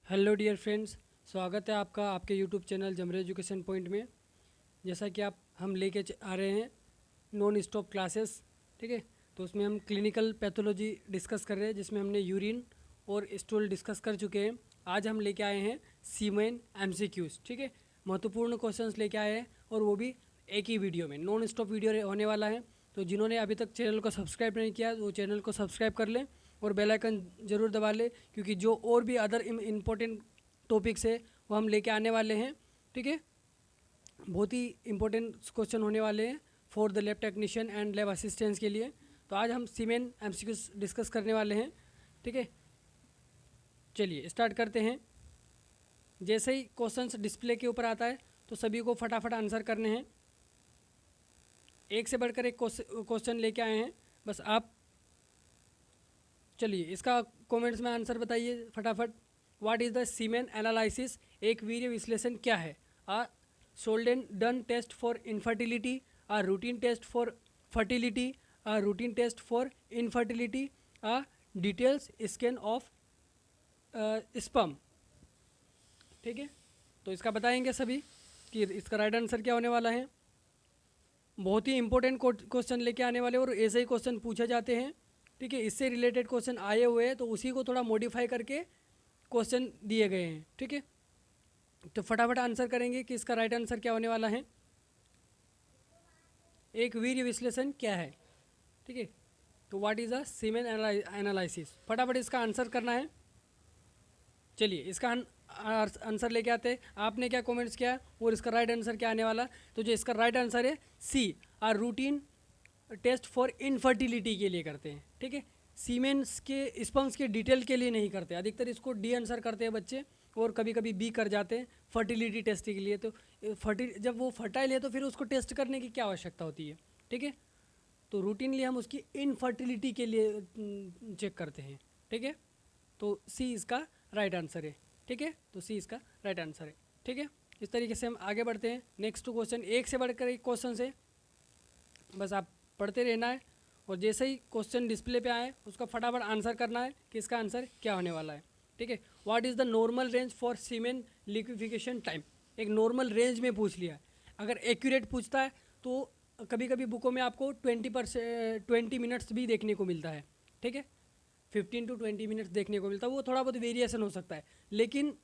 Hello dear friends, स्वागत है आपका आपके यूट्यूब चैनल जमरे एजुकेशन पॉइंट में। जैसा कि हम लेके आ रहे हैं नॉन स्टॉप क्लासेस। ठीक है, तो उसमें हम क्लिनिकल पैथोलॉजी डिस्कस कर रहे हैं, जिसमें हमने यूरिन और स्टूल डिस्कस कर चुके हैं। आज हम लेके आए हैं सीमेन एमसीक्यूज। ठीक है, महत्वपूर्ण क्वेश्चंस लेके आए हैं और वो भी एक ही वीडियो में, नॉन स्टॉप वीडियो होने वाला है। तो जिन्होंने अभी तक चैनल को सब्सक्राइब नहीं किया वो चैनल को सब्सक्राइब कर लें और बेल आइकन ज़रूर दबा लें, क्योंकि जो और भी अदर इम्पोर्टेंट टॉपिक्स है वो हम लेके आने वाले हैं। ठीक है, बहुत ही इंपॉर्टेंट क्वेश्चन होने वाले हैं for the lab technician and lab assistants के लिए। तो आज हम सीमेन एमसीक्यूज डिस्कस करने वाले हैं। ठीक है, चलिए स्टार्ट करते हैं। जैसे ही क्वेश्चंस डिस्प्ले के ऊपर आता है तो सभी को फटाफट आंसर करने हैं। एक से बढ़कर एक क्वेश्चन लेके आए हैं, बस आप चलिए इसका कमेंट्स में आंसर बताइए फटाफट। What is the semen analysis? एक वीर्य विश्लेषण क्या है? A seldom done test for infertility, a routine test for fertility, a routine test for infertility, a details scan of sperm. ठीक है, तो इसका बताएंगे सभी कि इसका राइट आंसर क्या होने वाला है। बहुत ही इंपॉर्टेंट क्वेश्चन लेके आने वाले और ऐसे ही क्वेश्चन पूछे जाते हैं। ठीक है, इससे रिलेटेड क्वेश्चन आए हुए हैं तो उसी को थोड़ा मॉडिफाई करके क्वेश्चन दिए गए हैं। ठीक है, तो फटाफट आंसर करेंगे कि इसका राइट आंसर क्या होने वाला है। एक वीर्य विश्लेषण क्या है? ठीक है, तो what is a semen analysis? फटाफट इसका आंसर करना है। चलिए इसका आंसर लेके आते हैं। आपने क्या कमेंट्स किया और इसका राइट आंसर क्या आने वाला? तो जो इसका राइट आंसर है C, are routine test for infertility के लिए करते हैं। ठीक है, सीमेंस के स्पर्म्स के डिटेल के लिए नहीं करते। अधिकतर इसको डी आंसर करते हैं बच्चे और कभी कभी बी कर जाते हैं फर्टिलिटी टेस्ट के लिए। तो जब वो फर्टाइल है तो फिर उसको टेस्ट करने की क्या आवश्यकता होती है? ठीक है, तो रूटीनली हम उसकी इनफर्टिलिटी के लिए चेक करते हैं। ठीक है, तो सी इसका राइट आंसर है। ठीक है, तो सी इसका राइट आंसर है। ठीक है, इस तरीके से हम आगे बढ़ते हैं। नेक्स्ट क्वेश्चन, एक से बढ़कर एक क्वेश्चन से बस आप पढ़ते रहना है और जैसे ही क्वेश्चन डिस्प्ले पे आए उसका फटाफट आंसर करना है कि इसका आंसर क्या होने वाला है। ठीक है, what is the normal range for semen liquefaction time? एक नॉर्मल रेंज में पूछ लिया है। अगर एक्यूरेट पूछता है तो कभी कभी बुकों में आपको 20 मिनट्स भी देखने को मिलता है। ठीक है, 15 to 20 मिनट्स देखने को मिलता है, वो थोड़ा बहुत वेरिएशन हो सकता है, लेकिन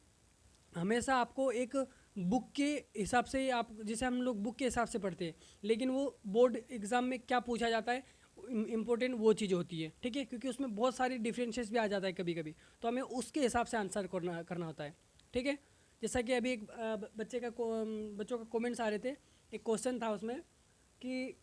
हमेशा आपको एक बुक के हिसाब से आप, जैसे हम लोग बुक के हिसाब से पढ़ते हैं, लेकिन वो बोर्ड एग्ज़ाम में क्या पूछा जाता है इम्पोर्टेंट वो चीज़ होती है। ठीक है, क्योंकि उसमें बहुत सारी डिफरेंसेस भी आ जाता है कभी कभी, तो हमें उसके हिसाब से आंसर करना होता है। ठीक है, जैसा कि अभी एक बच्चों का कमेंट्स आ रहे थे। एक क्वेश्चन था उसमें कि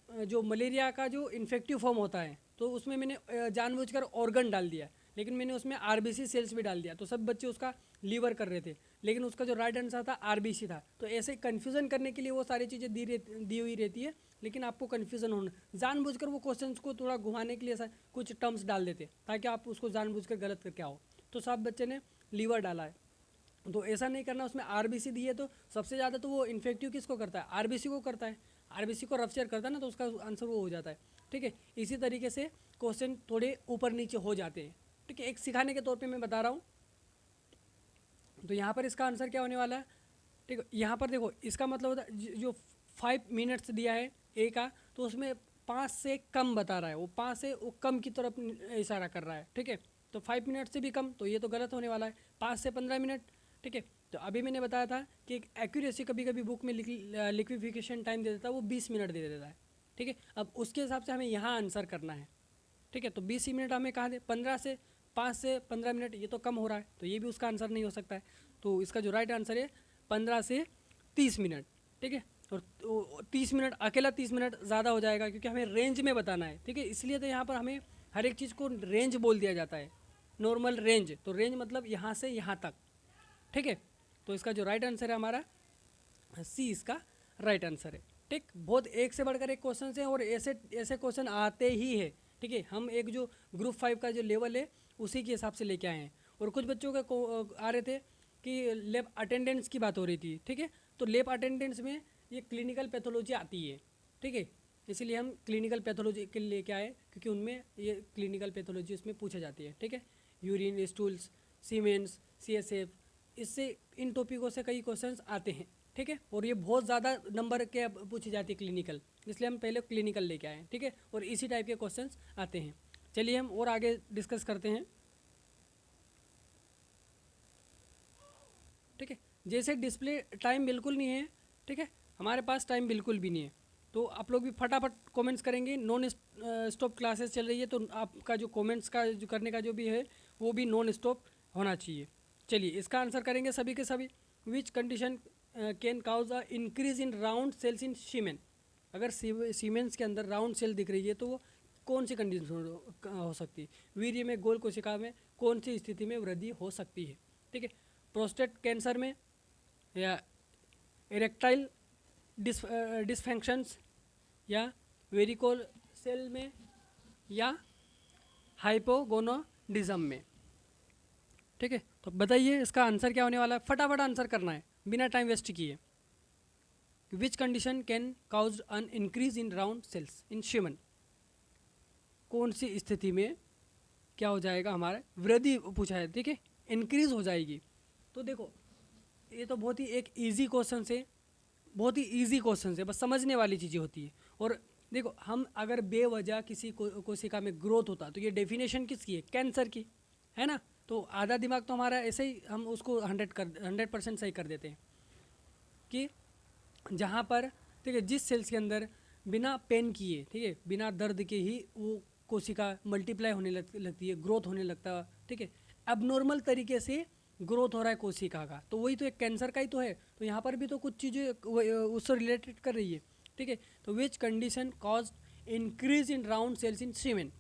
जो मलेरिया का जो इन्फेक्टिव फॉर्म होता है तो उसमें मैंने जानबूझकर ऑर्गन डाल दिया, लेकिन मैंने उसमें आरबीसी सेल्स भी डाल दिया, तो सब बच्चे उसका लीवर कर रहे थे, लेकिन उसका जो राइट आंसर था आरबीसी था। तो ऐसे कन्फ्यूज़न करने के लिए वो सारी चीज़ें दी हुई रहती है, लेकिन आपको कन्फ्यूज़न होना, जानबूझकर वो क्वेश्चन को थोड़ा घुमाने के लिए ऐसा कुछ टर्म्स डाल देते ताकि आप उसको जानबूझकर गलत करके आओ। तो सब बच्चे ने लीवर डाला है, तो ऐसा नहीं करना। उसमें आरबीसी दी है तो सबसे ज़्यादा तो वो इन्फेक्टिव किसको करता है? आरबीसी को करता है। आरबीसी को रफ्चर करता है ना, तो उसका आंसर वो हो जाता है। ठीक है, इसी तरीके से क्वेश्चन थोड़े ऊपर नीचे हो जाते हैं। ठीक है, एक सिखाने के तौर पे मैं बता रहा हूँ। तो यहाँ पर इसका आंसर क्या होने वाला है? ठीक है, यहाँ पर देखो इसका मतलब होता है जो 5 मिनट्स दिया है ए का, तो उसमें 5 से कम बता रहा है, वो 5 से वो कम की तरफ इशारा कर रहा है। ठीक है, तो 5 मिनट से भी कम, तो ये तो गलत होने वाला है। 5 से 15 मिनट। ठीक है, तो अभी मैंने बताया था कि एक एक्यूरेसी कभी कभी बुक में लिक्विफिकेशन टाइम दे देता है, वो 20 मिनट दे देता है। ठीक है, अब उसके हिसाब से हमें यहाँ आंसर करना है। ठीक है, तो 20 मिनट हमें कहाँ दे? 5 से 15 मिनट, ये तो कम हो रहा है, तो ये भी उसका आंसर नहीं हो सकता है। तो इसका जो राइट आंसर है 15 से 30 मिनट। ठीक है, और 30 मिनट, अकेला 30 मिनट ज़्यादा हो जाएगा क्योंकि हमें रेंज में बताना है। ठीक है, इसलिए तो यहाँ पर हमें हर एक चीज़ को रेंज बोल दिया जाता है, नॉर्मल रेंज। तो रेंज मतलब यहाँ से यहाँ तक। ठीक है, तो इसका जो राइट आंसर है हमारा सी, इसका राइट आंसर है। ठीक, बहुत एक से बढ़कर एक क्वेश्चन है और ऐसे ऐसे क्वेश्चन आते ही है। ठीक है, हम एक जो ग्रुप 5 का जो लेवल है उसी के हिसाब से लेके आए हैं। और कुछ बच्चों का आ रहे थे कि लैब अटेंडेंस की बात हो रही थी। ठीक है, तो लैब अटेंडेंस में ये क्लिनिकल पैथोलॉजी आती है। ठीक है, इसीलिए हम क्लिनिकल पैथोलॉजी के लिए लेके आए, क्योंकि उनमें ये क्लिनिकल पैथोलॉजी उसमें पूछा जाती है। ठीक है, यूरिन, स्टूल्स, सीमेंस, CSF, इससे इन टॉपिकों से कई क्वेश्चंस आते हैं, ठीक है। और ये बहुत ज़्यादा नंबर के पूछी जाती है क्लिनिकल, इसलिए हम पहले क्लिनिकल लेके आए हैं, ठीक है। और इसी टाइप के क्वेश्चंस आते हैं। चलिए हम और आगे डिस्कस करते हैं, ठीक है। जैसे डिस्प्ले टाइम बिल्कुल नहीं है, ठीक है, हमारे पास टाइम बिल्कुल भी नहीं है, तो आप लोग भी फटाफट कमेंट्स करेंगे। नॉन स्टॉप क्लासेस चल रही है, तो आपका जो कमेंट्स का जो करने का जो भी है वो भी नॉन स्टॉप होना चाहिए। चलिए इसका आंसर करेंगे सभी के सभी। Which condition can cause a increase in round cells in semen. अगर सीमेंस के अंदर राउंड सेल दिख रही है तो वो कौन सी कंडीशन हो सकती है? वीर्य में गोल कोशिका में कौन सी स्थिति में वृद्धि हो सकती है, ठीक है। प्रोस्टेट कैंसर में, या इरेक्टाइल डिसफंक्शंस, या वेरिकोल सेल में, या हाइपोगोनाडिज्म में, ठीक है। तो बताइए इसका आंसर क्या होने वाला है, फटाफट आंसर करना है बिना टाइम वेस्ट किए। Which condition can cause an increase in round cells in human, कौन सी स्थिति में क्या हो जाएगा, हमारा वृद्धि पूछा है, ठीक है, इंक्रीज हो जाएगी। तो देखो ये तो बहुत ही एक इजी क्वेश्चन है, बहुत ही इजी क्वेश्चन है, बस समझने वाली चीज़ें होती है। और देखो हम अगर बेवजह किसी कोशिका में ग्रोथ होता तो ये डेफिनेशन किसकी है, कैंसर की, है ना। तो आधा दिमाग तो हमारा ऐसे ही हम उसको 100% सही कर देते हैं कि जहाँ पर, ठीक है, जिस सेल्स के अंदर बिना पेन किए, ठीक है, बिना दर्द के ही वो कोशिका मल्टीप्लाई होने लगती है, ग्रोथ होने लगता है, ठीक है, अब तरीके से ग्रोथ हो रहा है कोशिका का, तो वही तो एक कैंसर का ही तो है। तो यहाँ पर भी तो कुछ चीज़ें उससे रिलेटेड कर रही है, ठीक है। तो which condition cause increase in round cells in semen,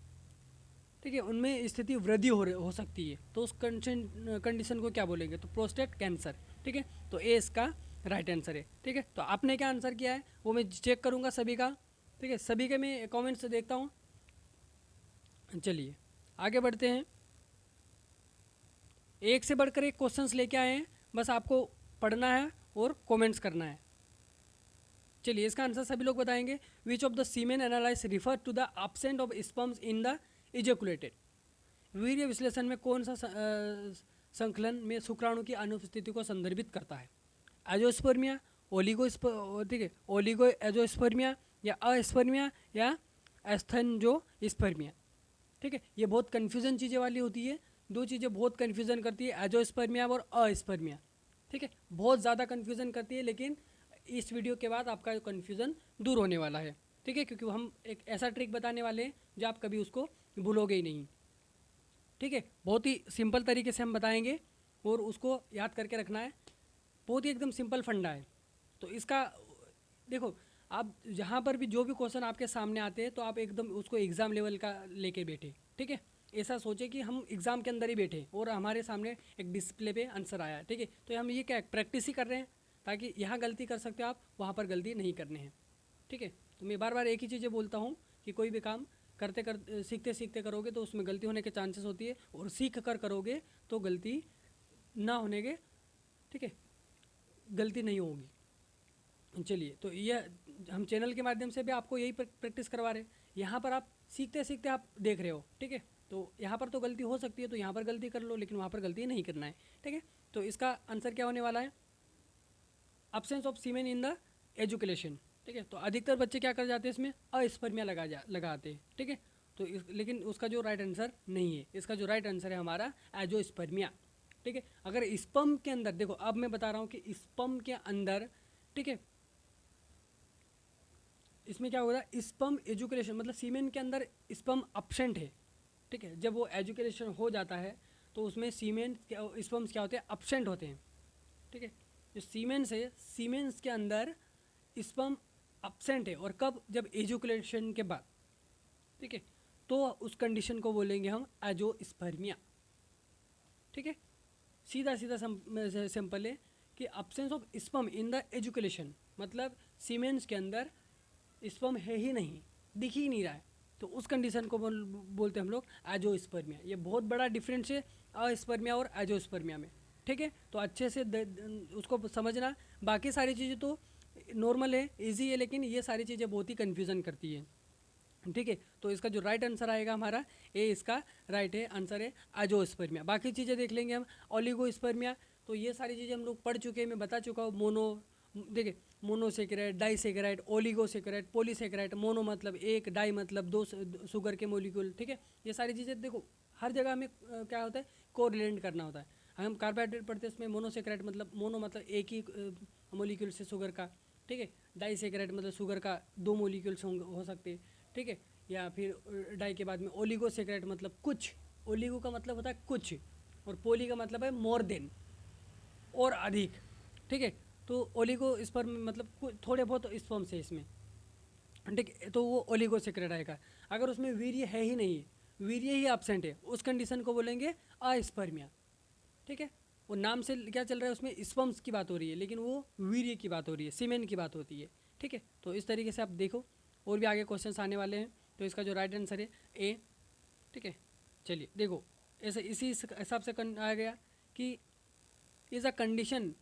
ठीक है, उनमें स्थिति वृद्धि हो सकती है, तो उस कंडीशन को क्या बोलेंगे, तो प्रोस्टेट कैंसर, ठीक है। तो ए इसका राइट आंसर है, ठीक है। तो आपने क्या आंसर किया है वो मैं चेक करूँगा सभी का, ठीक है, सभी के मैं कमेंट्स देखता हूँ। चलिए आगे बढ़ते हैं, एक से बढ़कर एक क्वेश्चंस लेके आए हैं, बस आपको पढ़ना है और कमेंट्स करना है। चलिए इसका आंसर सभी लोग बताएंगे। Which of the semen analyse refer to the absent of sperms in the ejaculated. वीर्य विश्लेषण में कौन सा संकलन में शुक्राणु की अनुपस्थिति को संदर्भित करता है? एजोस्पर्मिया, ठीक है, ओलिगो एजोस्पर्मिया, या अस्पर्मिया, या एस्थेंजोस्पर्मिया, ठीक है। ये बहुत कन्फ्यूजन चीज़ें वाली होती है, दो चीज़ें बहुत कन्फ्यूजन करती है, एजोस्पर्मिया और अस्पर्मिया, ठीक है, बहुत ज़्यादा कन्फ्यूजन करती है, लेकिन इस वीडियो के बाद आपका कन्फ्यूज़न दूर होने वाला है, ठीक है, क्योंकि हम एक ऐसा ट्रिक बताने वाले हैं जो आप कभी उसको भूलोगे ही नहीं, ठीक है। बहुत ही सिंपल तरीके से हम बताएंगे और उसको याद करके रखना है, बहुत ही एकदम सिंपल फंडा है। तो इसका देखो, आप जहाँ पर भी जो भी क्वेश्चन आपके सामने आते हैं तो आप एकदम उसको एग्ज़ाम लेवल का लेके बैठे, ठीक है। ऐसा सोचे कि हम एग्ज़ाम के अंदर ही बैठे और हमारे सामने एक डिस्प्ले पे आंसर आया, ठीक है। तो हम ये क्या प्रैक्टिस ही कर रहे हैं, ताकि यहाँ गलती कर सकते हो आप, वहाँ पर गलती नहीं करने हैं, ठीक है। तो मैं बार बार एक ही चीज़ें बोलता हूँ कि कोई भी काम सीखते सीखते करोगे तो उसमें गलती होने के चांसेस होती है, और सीख कर करोगे तो गलती ना होने के, ठीक है, गलती नहीं होगी। चलिए तो ये हम चैनल के माध्यम से भी आपको यही प्रैक्टिस करवा रहे हैं। यहाँ पर आप सीखते सीखते आप देख रहे हो, ठीक है। तो यहाँ पर तो गलती हो सकती है, तो यहाँ पर गलती कर लो, लेकिन वहाँ पर गलती नहीं करना है, ठीक है। तो इसका आंसर क्या होने वाला है? Absence of semen in the ejaculation, ठीक है। तो अधिकतर बच्चे क्या कर जाते हैं, इसमें अस्पर्मिया लगाते हैं, ठीक है। तो लेकिन उसका जो राइट आंसर नहीं है, इसका जो राइट आंसर है हमारा एजोस्पर्मिया, ठीक है। अगर स्पर्म के अंदर देखो, अब मैं बता रहा हूँ कि स्पर्म के अंदर, ठीक है, इसमें क्या होगा, स्पर्म एजुकेशन मतलब सीमेन के अंदर स्पर्म एब्सेंट है, ठीक है। जब वो एजुकेशन हो जाता है तो उसमें स्पर्म्स क्या होते हैं, एब्सेंट होते हैं, ठीक है। जो सीमेंस है, सीमेंस के अंदर स्पर्म एब्सेंट है, और कब, जब एजुकेशन के बाद, ठीक है। तो उस कंडीशन को बोलेंगे हम एजोस्पर्मिया, ठीक है। सीधा सीधा सिंपल है कि absence of sperm in the education, मतलब सीमेंस के अंदर स्पर्म है ही नहीं, दिख ही नहीं रहा है, तो उस कंडीशन को बोलते हैं हम लोग एजोस्पर्मिया। ये बहुत बड़ा डिफरेंस है अस्पर्मिया और एजोस्पर्मिया में, ठीक है। तो अच्छे से उसको समझना। बाकी सारी चीज़ें तो नॉर्मल है, इजी है, लेकिन ये सारी चीज़ें बहुत ही कन्फ्यूज़न करती है, ठीक है, तो इसका जो राइट आंसर आएगा हमारा ए, इसका राइट है आंसर है एंजियोस्पर्मिया। बाकी चीज़ें देख लेंगे हम। ओलिगोस्पर्मिया, तो ये सारी चीज़ें हम लोग पढ़ चुके हैं, मैं बता चुका हूँ। मोनो, देखिए monosaccharide, disaccharide, oligosaccharide, polysaccharide. Mono मतलब एक, डाई मतलब दो शुगर के मोलिक्यूल। ठीक है, ये सारी चीज़ें देखो हर जगह हमें क्या होता है, कोरिलेट करना होता है। हम कार्बोहाइड्रेट पढ़ते हैं, उसमें मोनोसेकेराइड मतलब मोनो मतलब एक ही मोलिक्यूल से शुगर का। ठीक है, डाइसेकेराइड मतलब शुगर का दो मोलिक्यूल्स हो सकते हैं। ठीक है, या फिर डाई के बाद में ओलिगोसेकेराइड मतलब कुछ। ओलिगो का मतलब होता है कुछ, और पोली का मतलब है मोर देन, और अधिक। ठीक है, तो ओलिगो स्पर्म मतलब थोड़े बहुत स्पर्म से इसमें। ठीक है, तो वो ओलिगोसेकेराइड आएगा। अगर उसमें वीर्य है ही नहीं, वीर्य ही एब्सेंट है, उस कंडीशन को बोलेंगे अस्पर्मिया। ठीक है, वो नाम से क्या चल रहा है, उसमें स्पर्म्स की बात हो रही है, लेकिन वो वीर्य की बात हो रही है, सीमेन की बात होती है। ठीक है, तो इस तरीके से आप देखो, और भी आगे क्वेश्चंस आने वाले हैं। तो इसका जो राइट आंसर है ए। ठीक है, चलिए देखो, ऐसे इसी हिसाब से आ गया कि is a condition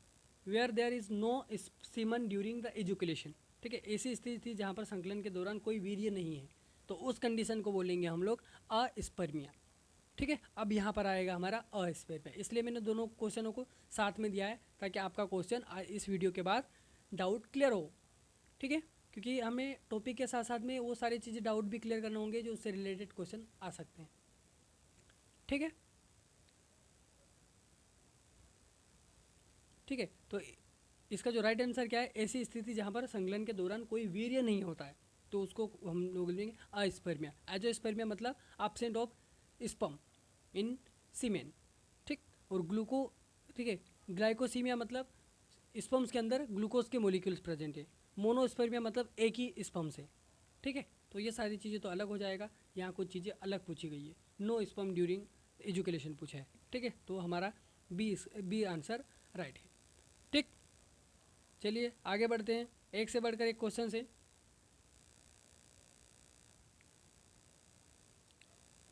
where there is no semen during the ejaculation. ठीक है, ऐसी स्थिति थी जहाँ पर संकलन के दौरान कोई वीर्य नहीं है, तो उस कंडीशन को बोलेंगे हम लोग अस्पर्मिया। ठीक है, अब यहाँ पर आएगा हमारा अस्पर्मिया, इसलिए मैंने दोनों क्वेश्चनों को साथ में दिया है ताकि आपका क्वेश्चन इस वीडियो के बाद डाउट क्लियर हो। ठीक है, क्योंकि हमें टॉपिक के साथ साथ में वो सारी चीज़ें डाउट भी क्लियर करने होंगे जो उससे रिलेटेड क्वेश्चन आ सकते हैं। ठीक है, ठीक है, तो इसका जो राइट आंसर क्या है, ऐसी स्थिति जहाँ पर संकलन के दौरान कोई वीर्य नहीं होता है, तो उसको हम लोग बोलेंगे अस्पर्मिया। एजोस्पर्मिया मतलब absent of sperm in semen. ठीक, और ग्लूको, ठीक है, ग्लाइकोसीमिया मतलब स्पर्म्स के अंदर ग्लूकोज के मोलिक्यूल्स प्रेजेंट है। मोनोस्पर्मिया मतलब एक ही स्पर्म से। ठीक है, तो ये सारी चीज़ें तो अलग हो जाएगा, यहाँ कुछ चीज़ें अलग पूछी गई है। नो स्पर्म ड्यूरिंग एजुकेशन पूछा है। ठीक है, तो हमारा बी आंसर राइट है। ठीक, चलिए आगे बढ़ते हैं, एक से बढ़कर एक क्वेश्चन से।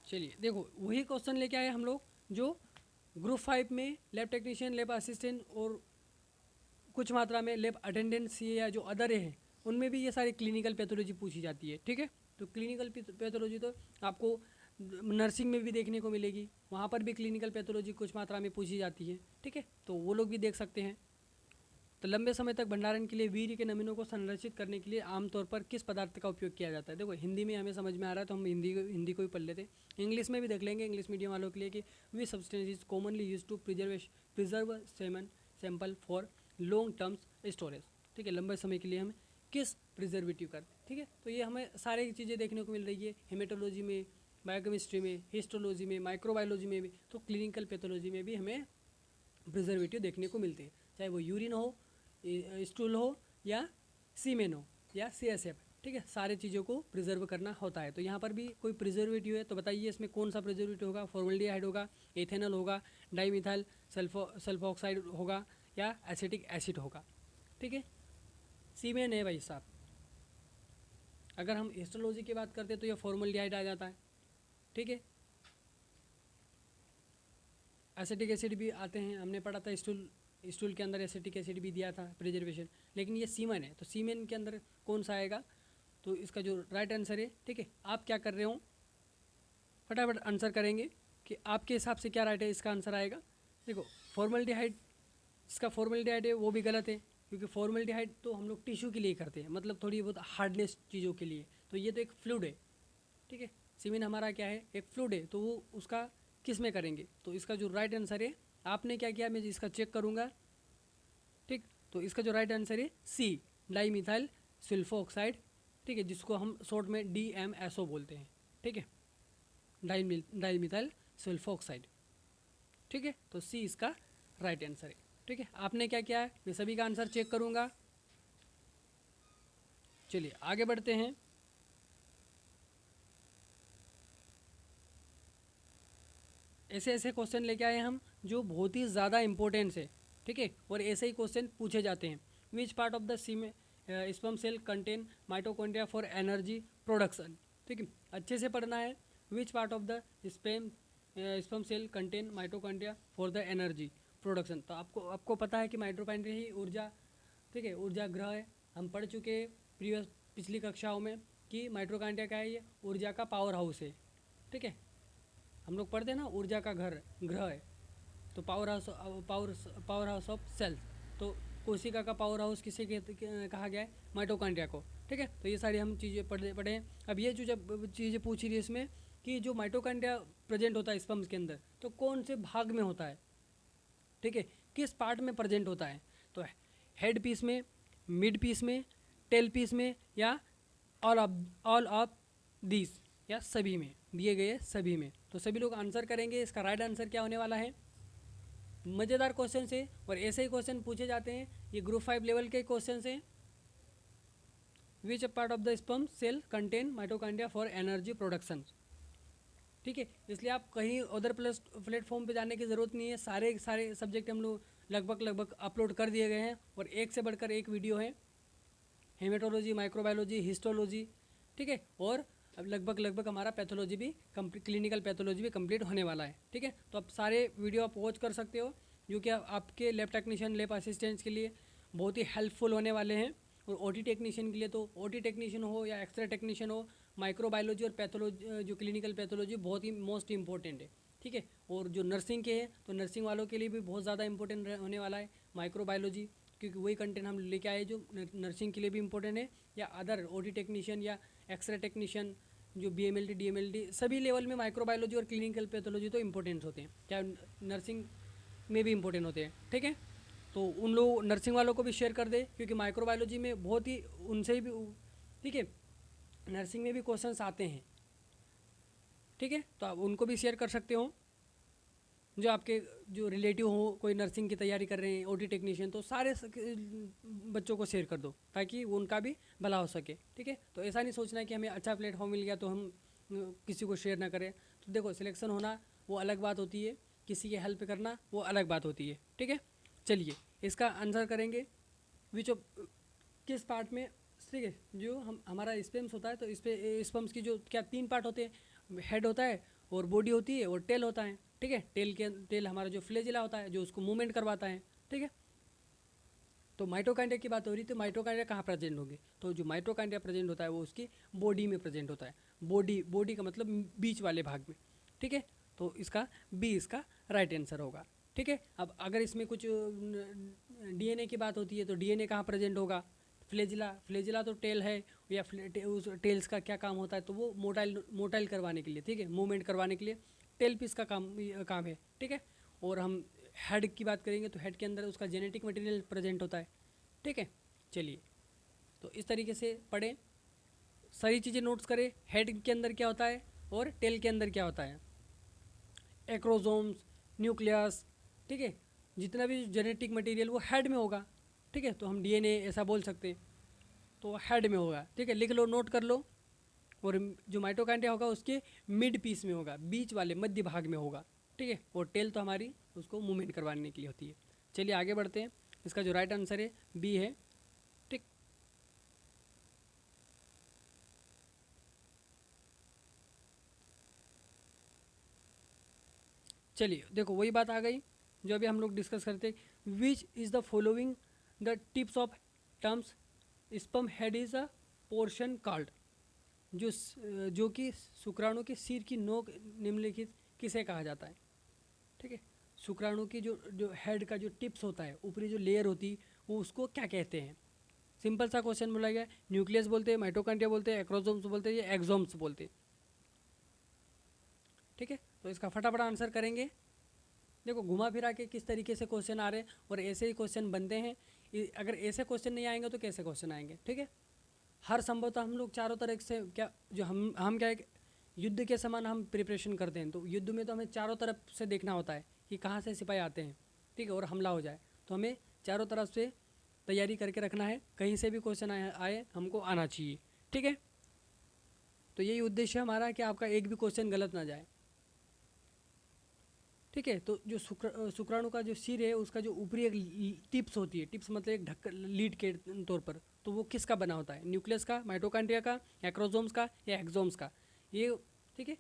चलिए देखो, वही क्वेश्चन लेके आए हम लोग जो ग्रुप 5 में लैब टेक्नीशियन, लैब असिस्टेंट और कुछ मात्रा में लैब अटेंडेंट्स या जो अदर हैं, उनमें भी ये सारी क्लिनिकल पैथोलॉजी पूछी जाती है। ठीक है, तो क्लिनिकल पैथोलॉजी तो आपको नर्सिंग में भी देखने को मिलेगी, वहाँ पर भी क्लिनिकल पैथोलॉजी कुछ मात्रा में पूछी जाती है। ठीक है, तो वो लोग भी देख सकते हैं। तो लंबे समय तक भंडारण के लिए वीर्य के नमूनों को संरक्षित करने के लिए आमतौर पर किस पदार्थ का उपयोग किया जाता है। देखो हिंदी में हमें समझ में आ रहा है, तो हम हिंदी को ही पढ़ लेते हैं। इंग्लिश में भी देख लेंगे, इंग्लिश मीडियम वालों के लिए, कि we substance is commonly use to preserve semen sample for long terms storage. ठीक है, लंबे समय के लिए हमें किस प्रिजर्वेटिव करते हैं। ठीक है, तो ये हमें सारी चीज़ें देखने को मिल रही है, हेमेटोलॉजी में, बायोकेमिस्ट्री में, हिस्टोलॉजी में, माइक्रोबायोलॉजी में भी, तो क्लिनिकल पैथोलॉजी में भी हमें प्रिजर्वेटिव देखने को मिलते हैं, चाहे वो यूरिन हो, स्टूल हो, या सीमेन हो, या CSF। ठीक है, सारे चीज़ों को प्रिजर्व करना होता है। तो यहाँ पर भी कोई प्रिजर्वेटिव है, तो बताइए इसमें कौन सा प्रिजर्वेटिव होगा। फॉर्मल्डिहाइड होगा, एथेनॉल होगा, डाईमिथाइल सल्फोक्साइड होगा, या एसिटिक एसिड होगा। ठीक है, सीमेन है भाई साहब। अगर हम हिस्टोलॉजी की बात करते हैं तो यह फॉर्मल्डिहाइड आ जाता है। ठीक है, एसिटिक एसिड भी आते हैं, हमने पढ़ा था स्टूल के अंदर एसिटिक एसिड भी दिया था प्रिजर्वेशन। लेकिन ये सीमेन है, तो सीमेन के अंदर कौन सा आएगा, तो इसका जो राइट आंसर है। ठीक है, आप क्या कर रहे हो, फटाफट आंसर करेंगे कि आपके हिसाब से क्या राइट है, इसका आंसर आएगा। देखो फॉर्मल्डिहाइड, इसका फॉर्मल्डिहाइड है वो भी गलत है, क्योंकि फॉर्मल्डिहाइड तो हम लोग टिश्यू के लिए करते हैं, मतलब थोड़ी बहुत हार्डनेस चीज़ों के लिए, तो ये तो एक फ्लूइड है। ठीक है, सीमेन हमारा क्या है, एक फ्लूइड है, तो वो उसका किस में करेंगे, तो इसका जो राइट आंसर है, आपने क्या किया, मैं इसका चेक करूँगा। ठीक, तो इसका जो राइट आंसर है सी, डाईमिथाइल सल्फोक्साइड। ठीक है, जिसको हम शॉर्ट में DMSO बोलते हैं। ठीक है, डाईमिथाइल सल्फोक्साइड। ठीक है, तो सी इसका राइट आंसर है। ठीक है, आपने क्या किया है, मैं सभी का आंसर चेक करूँगा। चलिए आगे बढ़ते हैं। ऐसे ऐसे क्वेश्चन लेके आए हम जो बहुत ही ज़्यादा इंपॉर्टेंस है। ठीक है, और ऐसे ही क्वेश्चन पूछे जाते हैं। Which part of the sperm cell contain mitochondria for energy production. ठीक है, अच्छे से पढ़ना है। Which part of the sperm cell contain mitochondria for the energy production. तो आपको पता है कि माइटोकॉन्ड्रिया ही ऊर्जा, ठीक है, ऊर्जा ग्रह है। हम पढ़ चुके हैं पिछली कक्षाओं में कि माइटोकॉन्ड्रिया क्या है, ये ऊर्जा का पावर हाउस है। ठीक है, हम लोग पढ़ते हैं ना ऊर्जा का ग्रह है, तो पावर हाउस ऑफ सेल्स। तो कोशिका का पावर हाउस किसे कहा गया है, माइटोकॉन्ड्रिया को। ठीक है, तो ये सारी हम चीज़ें पढ़े हैं। अब ये जो जब चीज़ें पूछी रही है इसमें कि जो माइटोकॉन्ड्रिया प्रेजेंट होता है स्पर्म्स के अंदर, तो कौन से भाग में होता है, ठीक है, किस पार्ट में प्रेजेंट होता है, तो हेड पीस में, मिड पीस में, टेल पीस में, या ऑल ऑफ दिस, या सभी में, दिए गए सभी में। तो सभी लोग आंसर करेंगे। इसका राइट आंसर क्या होने वाला है। मज़ेदार क्वेश्चन है और ऐसे ही क्वेश्चन पूछे जाते हैं, ये ग्रुप 5 लेवल के क्वेश्चन हैं। Which part of the sperm cell contain mitochondria for energy production. ठीक है, इसलिए आप कहीं अदर प्लेटफॉर्म पे जाने की ज़रूरत नहीं है। सारे सब्जेक्ट हम लोग लगभग अपलोड कर दिए गए हैं और एक से बढ़कर एक वीडियो है, हेमेटोलॉजी, माइक्रोबायोलॉजी, हिस्टोलॉजी। ठीक है, और अब लगभग हमारा पैथोलॉजी भी क्लिनिकल पैथोलॉजी भी कंप्लीट होने वाला है। ठीक है, तो आप सारे वीडियो आप वॉच कर सकते हो, जो कि आपके लैब टेक्नीशियन, लैब असिस्टेंट्स के लिए बहुत ही हेल्पफुल होने वाले हैं। और ओटी टेक्नीशियन के लिए तो ओटी टेक्नीशियन हो या एक्सरे टेक्नीशियन हो, माइक्रोबायोलॉजी और पैथोलॉजी, जो क्लिनिकल पैथोलॉजी बहुत ही मोस्ट इंपॉर्टेंट है। ठीक है, और जो नर्सिंग के हैं तो नर्सिंग वालों के लिए भी बहुत ज़्यादा इंपॉर्टेंट होने वाला है माइक्रोबायोलॉजी, क्योंकि वही कंटेंट हम लेके आए जो नर्सिंग के लिए भी इंपॉर्टेंट है, या अदर ओटी टेक्नीशियन या एक्सरे टेक्नीशियन, जो BMLT DMLT सभी लेवल में माइक्रोबायोलॉजी और क्लिनिकल पैथोलॉजी तो इंपॉर्टेंट होते हैं, क्या नर्सिंग में भी इंपॉर्टेंट होते हैं। ठीक है, तो उन लोग नर्सिंग वालों को भी शेयर कर दे, क्योंकि माइक्रोबायोलॉजी में बहुत ही उनसे भी, ठीक है, नर्सिंग में भी क्वेश्चंस आते हैं। ठीक है, तो आप उनको भी शेयर कर सकते हो, जो आपके जो रिलेटिव हो, कोई नर्सिंग की तैयारी कर रहे हैं, ओटी टेक्नीशियन, तो सारे बच्चों को शेयर कर दो ताकि उनका भी भला हो सके। ठीक है, तो ऐसा नहीं सोचना है कि हमें अच्छा प्लेटफॉर्म मिल गया तो हम किसी को शेयर ना करें। तो देखो, सिलेक्शन होना वो अलग बात होती है, किसी की हेल्प करना वो अलग बात होती है। ठीक है, चलिए इसका आंसर करेंगे। विच ऑफ, किस पार्ट में, ठीक है, जो हमारा स्पर्म्स होता है, तो इस पे स्पर्म्स की जो क्या 3 पार्ट होते हैं, हेड होता है और बॉडी होती है और टेल होता है। ठीक है, टेल हमारा जो फ्लेजिला होता है, जो उसको मूवमेंट करवाता है। ठीक है, तो माइटोकॉन्ड्रिया की बात हो रही थी, माइटोकॉन्ड्रिया कहाँ प्रेजेंट होंगे, तो जो माइटोकॉन्ड्रिया प्रेजेंट होता है वो उसकी बॉडी में प्रेजेंट होता है। बॉडी का मतलब बीच वाले भाग में। ठीक है, तो इसका बी इसका राइट आंसर होगा। ठीक है, अब अगर इसमें कुछ DNA की बात होती है तो DNA कहाँ प्रेजेंट होगा, फ्लेजिला तो टेल है, या उस टेल्स का क्या काम होता है, तो वो मोटाइल करवाने के लिए, ठीक है, मूवमेंट करवाने के लिए टेल पीस का काम है। ठीक है, और हम हेड की बात करेंगे तो हेड के अंदर उसका जेनेटिक मटेरियल प्रेजेंट होता है। ठीक है, चलिए तो इस तरीके से पढ़ें, सारी चीज़ें नोट्स करें, हेड के अंदर क्या होता है और टेल के अंदर क्या होता है, एक्रोसोम्स, न्यूक्लियस। ठीक है, जितना भी जेनेटिक मटेरियल वो हेड में होगा। ठीक है, तो हम DNA ऐसा बोल सकते हैं, तो हेड में होगा। ठीक है, लिख लो, नोट कर लो। और जो माइटोकॉन्ड्रिया होगा उसके मिड पीस में होगा, बीच वाले मध्य भाग में होगा। ठीक है, और टेल तो हमारी उसको मूवमेंट करवाने के लिए होती है। चलिए आगे बढ़ते हैं, इसका जो राइट आंसर है बी है। ठीक, चलिए देखो वही बात आ गई जो अभी हम लोग डिस्कस करते, which is the following the tips of terms sperm head is a portion called, जो कि शुक्राणु के सिर की नोक निम्नलिखित किसे कहा जाता है। ठीक है, शुक्राणु की जो हेड का जो टिप्स होता है, ऊपरी जो लेयर होती है, वो उसको क्या कहते हैं। सिंपल सा क्वेश्चन बोला गया, न्यूक्लियस बोलते हैं, माइटोकॉन्ड्रिया बोलते हैं, एक्रोसोम्स बोलते हैं, या एक्सोम्स बोलते हैं। ठीक है, तो इसका फटाफट आंसर करेंगे। देखो घुमा फिरा के किस तरीके से क्वेश्चन आ रहे हैं और ऐसे ही क्वेश्चन बनते हैं। अगर ऐसे क्वेश्चन नहीं आएंगे तो कैसे क्वेश्चन आएंगे। ठीक है, हर संभवतः हम लोग चारों तरफ से क्या, जो हम क्या है, युद्ध के समान हम प्रिपरेशन करते हैं, तो युद्ध में तो हमें चारों तरफ से देखना होता है कि कहाँ से सिपाही आते हैं। ठीक है, और हमला हो जाए, तो हमें चारों तरफ से तैयारी करके रखना है, कहीं से भी क्वेश्चन आए हमको आना चाहिए। ठीक है, तो यही उद्देश्य हमारा कि आपका एक भी क्वेश्चन गलत ना जाए। ठीक है, तो जो शुक्राणु का जो सिर है उसका जो ऊपरी एक टिप्स होती है, टिप्स मतलब एक ढक्कन लीड के तौर पर, तो वो किसका बना होता है, न्यूक्लियस का, माइटोकॉन्ड्रिया का, एक्रोसोम्स का, या एक्सोम्स का। ये ठीक है,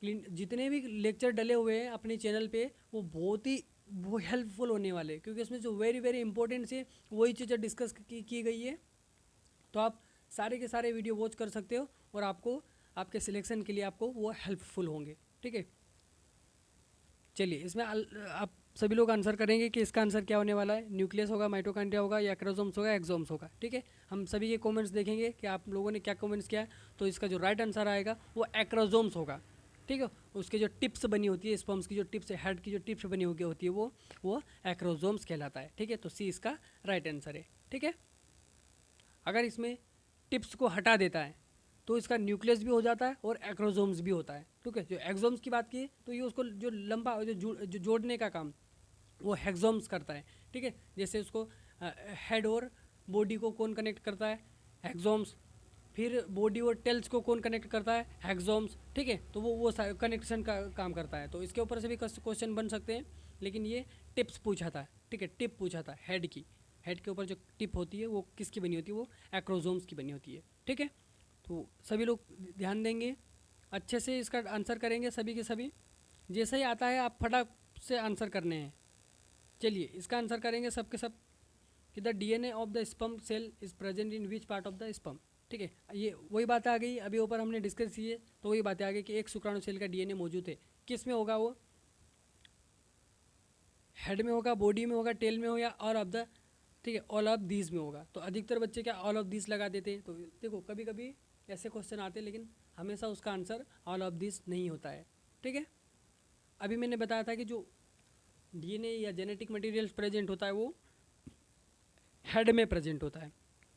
जितने भी लेक्चर डले हुए हैं अपने चैनल पे वो बहुत ही वो हेल्पफुल होने वाले हैं, क्योंकि उसमें जो वेरी वेरी इंपॉर्टेंट से वही चीज़ें डिस्कस की गई है। तो आप सारे के सारे वीडियो वॉच कर सकते हो और आपको आपके सिलेक्शन के लिए आपको वो हेल्पफुल होंगे। ठीक है, चलिए इसमें आप सभी लोग आंसर करेंगे कि इसका आंसर क्या होने वाला है, न्यूक्लियस होगा, माइटोकॉन्ड्रिया होगा, या एक्रोसोम्स होगा, एक्सोम्स होगा। ठीक है, हम सभी के कमेंट्स देखेंगे कि आप लोगों ने क्या कमेंट्स किया है। तो इसका जो राइट आंसर आएगा वो एक्रोसोम्स होगा। ठीक है, उसकी जो टिप्स बनी होती है, स्पर्म्स की जो टिप्स, हेड की जो टिप्स बनी होती है वो एक्रोसोम्स कहलाता है। ठीक है, तो सी इसका राइट आंसर है। ठीक है, अगर इसमें टिप्स को हटा देता है तो इसका न्यूक्लियस भी हो जाता है और एक्रोसोम्स भी होता है। ठीक है, जो एक्सोम्स की बात की तो ये उसको जो लंबा जो जोड़ने का काम वो हेक्सोम्स करता है। ठीक है, जैसे उसको हेड और बॉडी को कौन कनेक्ट करता है, हेक्सोम्स। फिर बॉडी और टेल्स को कौन कनेक्ट करता है, हेक्सोम्स। ठीक है, तो वो कनेक्शन का काम करता है। तो इसके ऊपर से भी क्वेश्चन बन सकते हैं, लेकिन ये टिप्स पूछा था। ठीक है, टिप पूछा था हेड की, हेड के ऊपर जो टिप होती है वो किसकी बनी होती है, वो एक्रोसोम्स की बनी होती है। ठीक है, तो सभी लोग ध्यान देंगे, अच्छे से इसका आंसर करेंगे सभी के सभी। जैसे ही आता है आप फटाक से आंसर करने हैं। चलिए इसका आंसर करेंगे सब के सब कि the DNA of the sperm cell is present in which part of the sperm. ठीक है, ये वही बात आ गई, अभी ऊपर हमने डिस्कस की है तो वही बातें आ गई कि एक शुक्राणु सेल का डीएनए मौजूद है। किस में होगा वो, हेड में होगा, बॉडी में होगा, टेल में होगा, ऑल ऑफ द, ठीक है, ऑल ऑफ दीज में होगा। तो अधिकतर बच्चे क्या ऑल ऑफ दीज लगा देते हैं। तो देखो कभी कभी ऐसे क्वेश्चन आते हैं, लेकिन हमेशा उसका आंसर ऑल ऑफ दीज नहीं होता है। ठीक है, अभी मैंने बताया था कि जो डीएनए या जेनेटिक मटेरियल प्रेजेंट होता है वो हेड में प्रेजेंट होता है।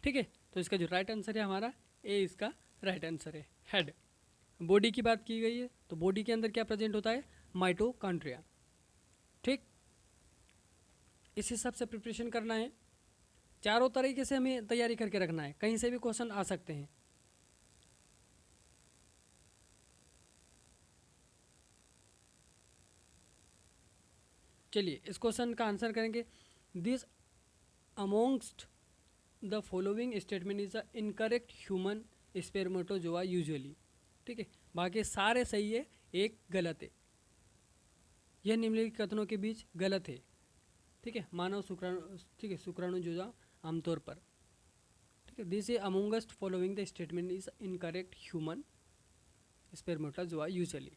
ठीक है, तो इसका जो राइट आंसर है हमारा ए, इसका राइट आंसर है हेड। बॉडी की बात की गई है तो बॉडी के अंदर क्या प्रेजेंट होता है, माइटोकॉन्ड्रिया। ठीक, इस हिसाब से प्रिपरेशन करना है, चारों तरीके से हमें तैयारी करके रखना है, कहीं से भी क्वेश्चन आ सकते हैं। चलिए इस क्वेश्चन का आंसर करेंगे, this amongst the following statement is the incorrect human spermatozoa usually. ठीक है, बाकी सारे सही है, एक गलत है। यह निम्नलिखित कथनों के बीच गलत है। ठीक है, मानव शुक्राणु, ठीक है, शुक्राणुजोआ आमतौर पर। ठीक है, this is amongst following the statement is incorrect human spermatozoa usually.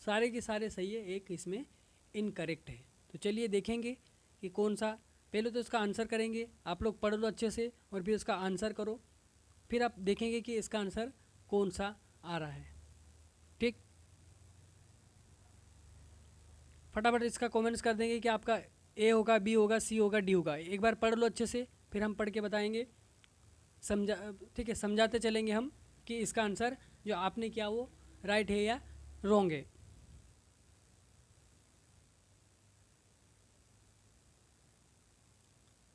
सारे के सारे सही है, एक इसमें इनकरेक्ट है। तो चलिए देखेंगे कि कौन सा, पहले तो इसका आंसर करेंगे, आप लोग पढ़ लो अच्छे से और फिर इसका आंसर करो, फिर आप देखेंगे कि इसका आंसर कौन सा आ रहा है। ठीक, फटाफट इसका कमेंट्स कर देंगे कि आपका ए होगा, बी होगा, सी होगा, डी होगा। एक बार पढ़ लो अच्छे से, फिर हम पढ़ के बताएंगे, समझा। ठीक है, समझाते चलेंगे हम कि इसका आंसर जो आपने किया वो राइट है या रॉन्ग है।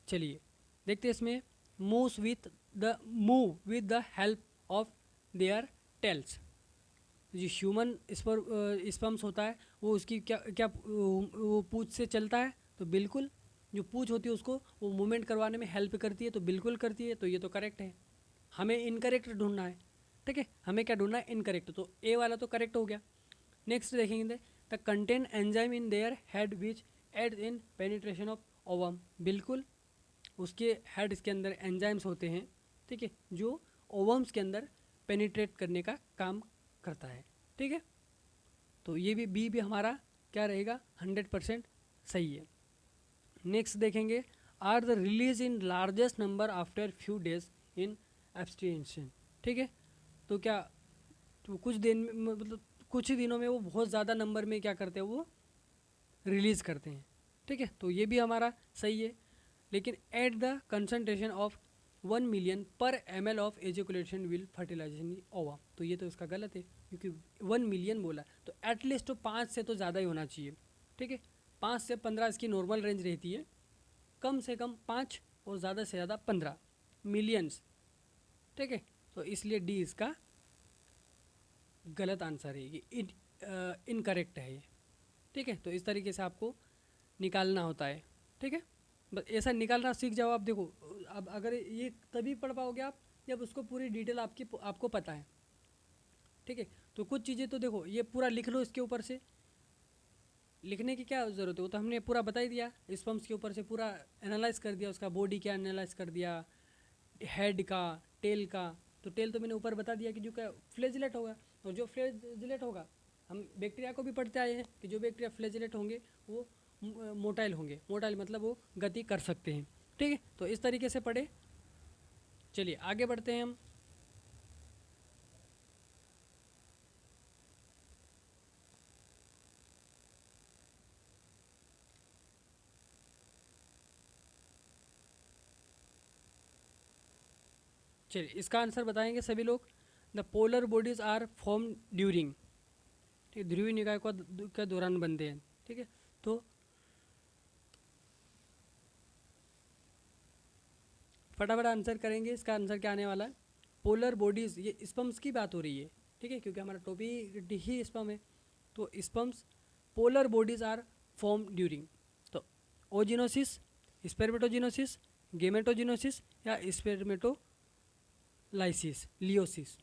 चलिए देखते हैं इसमें, move with the help of their tales. जो ह्यूमन स्पर्म्स होता है वो उसकी क्या क्या वो पूंछ से चलता है, तो बिल्कुल जो पूंछ होती है उसको वो मूवमेंट करवाने में हेल्प करती है, तो बिल्कुल करती है, तो ये तो करेक्ट है। हमें इनकरेक्ट ढूंढना है। ठीक है, हमें क्या ढूंढना है, इनकरेक्ट, तो ए वाला तो करेक्ट हो गया। नेक्स्ट देखेंगे, the contain enzyme in their head which aid in penetration of ovum. बिल्कुल, उसके हेड्स के अंदर एंजाइम्स होते हैं, ठीक है, जो ओवम्स के अंदर पेनिट्रेट करने का काम करता है। ठीक है, तो ये भी बी भी हमारा क्या रहेगा, 100% सही है। नेक्स्ट देखेंगे, are the release in largest number after few days in abstinence. ठीक है, तो क्या, तो कुछ दिन में, मतलब कुछ ही दिनों में वो बहुत ज़्यादा नंबर में क्या करते हैं, वो रिलीज़ करते हैं। ठीक है, तो ये भी हमारा सही है। लेकिन at the concentration of 1 million per ml of ejaculation will fertilization ova, तो ये तो इसका गलत है, क्योंकि 1 मिलियन बोला तो एटलीस्ट तो 5 से तो ज़्यादा ही होना चाहिए। ठीक है, 5 से 15 इसकी नॉर्मल रेंज रहती है, कम से कम 5 और ज़्यादा से ज़्यादा 15 मिलियंस। ठीक है, तो इसलिए डी इसका गलत आंसर है, ये इनकरेक्ट है ये। ठीक है, तो इस तरीके से आपको निकालना होता है। ठीक है, बस ऐसा निकालना सीख जाओ आप। देखो अब अगर ये तभी पढ़ पाओगे आप जब उसको पूरी डिटेल आपको पता है। ठीक है, तो कुछ चीज़ें तो देखो, ये पूरा लिख लो, इसके ऊपर से लिखने की क्या ज़रूरत है, वो तो हमने पूरा बता ही दिया। स्पर्म्स के ऊपर से पूरा एनालाइज कर दिया, उसका बॉडी क्या एनालाइज कर दिया, हेड का, टेल का, तो टेल तो मैंने ऊपर बता दिया कि जो क्या फ्लैजिलेट होगा, और जो फ्लैजिलेट होगा, हम बैक्टीरिया को भी पढ़ते आए हैं कि जो बैक्टीरिया फ्लैजिलेट होंगे वो मोटाइल होंगे। मोटाइल मतलब वो गति कर सकते हैं, ठीक है। तो इस तरीके से पढ़े। चलिए आगे बढ़ते हैं हम। चलिए इसका आंसर बताएंगे सभी लोग। The polar bodies are form during, ठीक है, ध्रुवीय निकाय के दौरान बनते हैं, ठीक है। तो फटाफट आंसर करेंगे। इसका आंसर क्या आने वाला है? पोलर बॉडीज़, ये स्पम्स की बात हो रही है, ठीक है, क्योंकि हमारा टॉपिक ही स्पम है। तो स्पम्स polar bodies are form during, तो ओजिनोसिस, स्पेर्मेटोजिनोसिस, गेमेटोजिनोसिस या स्पेर्मेटोलाइसिस, लियोसिस,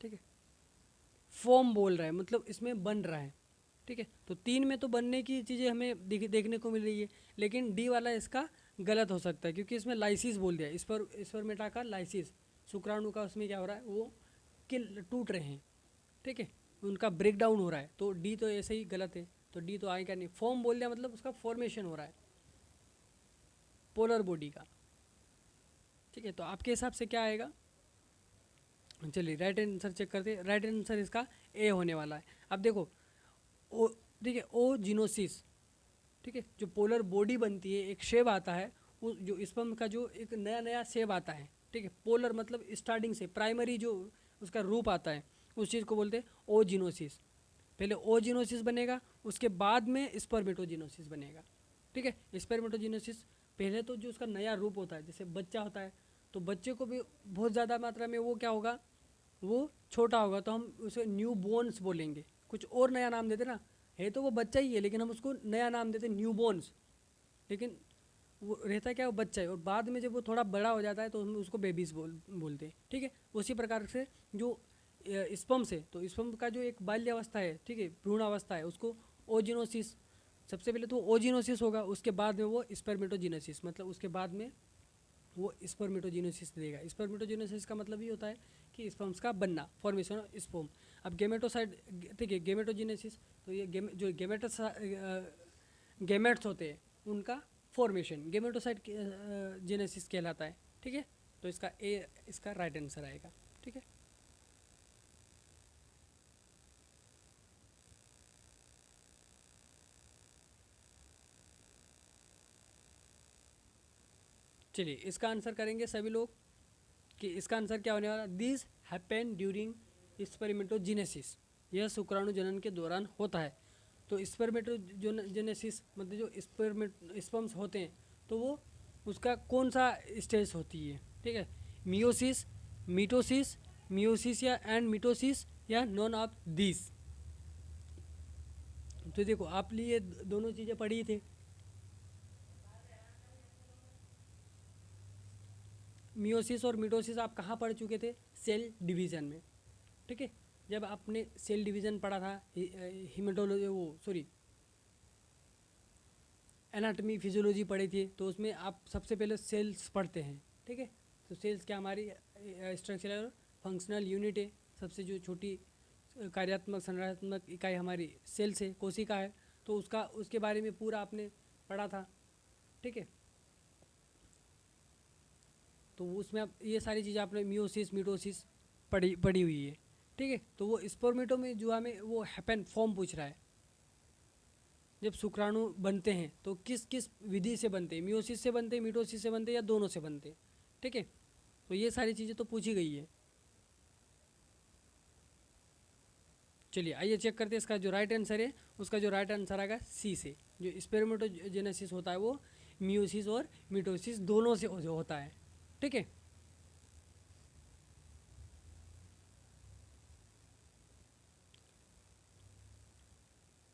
ठीक है। फॉर्म बोल रहा है मतलब इसमें बन रहा है, ठीक है। तो 3 में तो बनने की चीज़ें हमें देखने को मिल रही है, लेकिन डी वाला इसका गलत हो सकता है क्योंकि इसमें लाइसिस बोल दिया। स्पर्मेटा का लाइसिस, शुक्राणु का उसमें क्या हो रहा है, वो टूट रहे हैं, ठीक है, उनका ब्रेक डाउन हो रहा है। तो डी तो ऐसे ही गलत है, तो डी तो आएगा नहीं। फॉर्म बोल दिया मतलब उसका फॉर्मेशन हो रहा है पोलर बॉडी का, ठीक है। तो आपके हिसाब से क्या आएगा? चलिए राइट आंसर चेक करते हैं। राइट आंसर इसका ए होने वाला है। अब देखो ओ, ठीक है, ओ जिनोसिस, ठीक है, जो पोलर बॉडी बनती है, एक शेप आता है, उस जो स्पर्म का जो एक नया नया शेप आता है, ठीक है। पोलर मतलब स्टार्टिंग से प्राइमरी जो उसका रूप आता है, उस चीज़ को बोलते हैं ओजिनोसिस। पहले ओजिनोसिस बनेगा, उसके बाद में स्पर्मेटोजिनोसिस बनेगा, ठीक है। स्पर्मेटोजिनोसिस पहले तो जो उसका नया रूप होता है, जैसे बच्चा होता है, तो बच्चे को भी बहुत ज़्यादा मात्रा में वो क्या होगा, वो छोटा होगा, तो हम उसे न्यू बोन्स बोलेंगे। कुछ और नया नाम देते ना, है तो वो बच्चा ही है लेकिन हम उसको नया नाम देते न्यू बोन्स, लेकिन वो रहता क्या, वो बच्चा है। और बाद में जब वो थोड़ा बड़ा हो जाता है तो हम उसको बेबीज बोलते हैं, ठीक है। उसी प्रकार से जो स्पर्म से, तो स्पर्म का जो एक बाल्यावस्था है, ठीक है, भ्रूणावस्था है, उसको ओजिनोसिस, सबसे पहले तो ओजिनोसिस होगा, उसके बाद में वो स्पर्मेटोजिनोसिस, मतलब उसके बाद में वो स्पर्मेटोजिनोसिस देगा। स्पर्मेटोजिनोसिस का मतलब ये होता है कि स्पर्म्स का बनना, फॉर्मेशन ऑफ स्पर्म। अब गेमेटोसाइड, ठीक है, गेमेटोजिनेसिस, तो ये जो गेमेट्स होते हैं उनका फॉर्मेशन गेमेटोसाइड जेनेसिस कहलाता है, ठीक है। तो इसका ए इसका राइट आंसर आएगा, ठीक है। चलिए इसका आंसर करेंगे सभी लोग कि इसका आंसर क्या होने वाला। दिस हैपन ड्यूरिंग स्पर्मेटोजिनेसिस, यह शुक्राणु जनन के दौरान होता है। तो स्पर्मेटोजेनेसिस मतलब जो स्पर्म्स होते हैं, तो वो उसका कौन सा स्टेज होती है, ठीक है। मियोसिस, मिटोसिस, मियोसिस या एंड मिटोसिस या नॉन ऑफ दिस। तो देखो आप लिए दोनों चीज़ें पढ़ी थे। मियोसिस और मिटोसिस आप कहाँ पढ़ चुके थे? सेल डिवीज़न में, ठीक है। जब आपने सेल डिवीज़न पढ़ा था, हिमेटोलॉजी, वो सॉरी एनाटमी फिजियोलॉजी पढ़ी थी, तो उसमें आप सबसे पहले सेल्स पढ़ते हैं, ठीक है। तो सेल्स क्या हमारी स्ट्रक्चरल फंक्शनल यूनिट है, सबसे जो छोटी कार्यात्मक संरचनात्मक इकाई हमारी सेल्स है, कोशिका है। तो उसके बारे में पूरा आपने पढ़ा था, ठीक है। तो उसमें आप ये सारी चीज़ें आपने मियोसिस मिटोसिस पढ़ी हुई है, ठीक है। तो वो स्पर्मेटो में जो हमें वो हैपन फॉर्म पूछ रहा है, जब शुक्राणु बनते हैं तो किस किस विधि से बनते हैं, मियोसिस से बनते हैं, मिटोसिस से बनते हैं, या दोनों से बनते हैं, ठीक है। तो ये सारी चीज़ें तो पूछी गई है। चलिए आइए चेक करते हैं इसका जो राइट आंसर है। उसका जो राइट आंसर आएगा सी से, जो स्पेर्मेटोजेनेसिस होता है वो मियोसिस और मिटोसिस दोनों से होता है, ठीक है।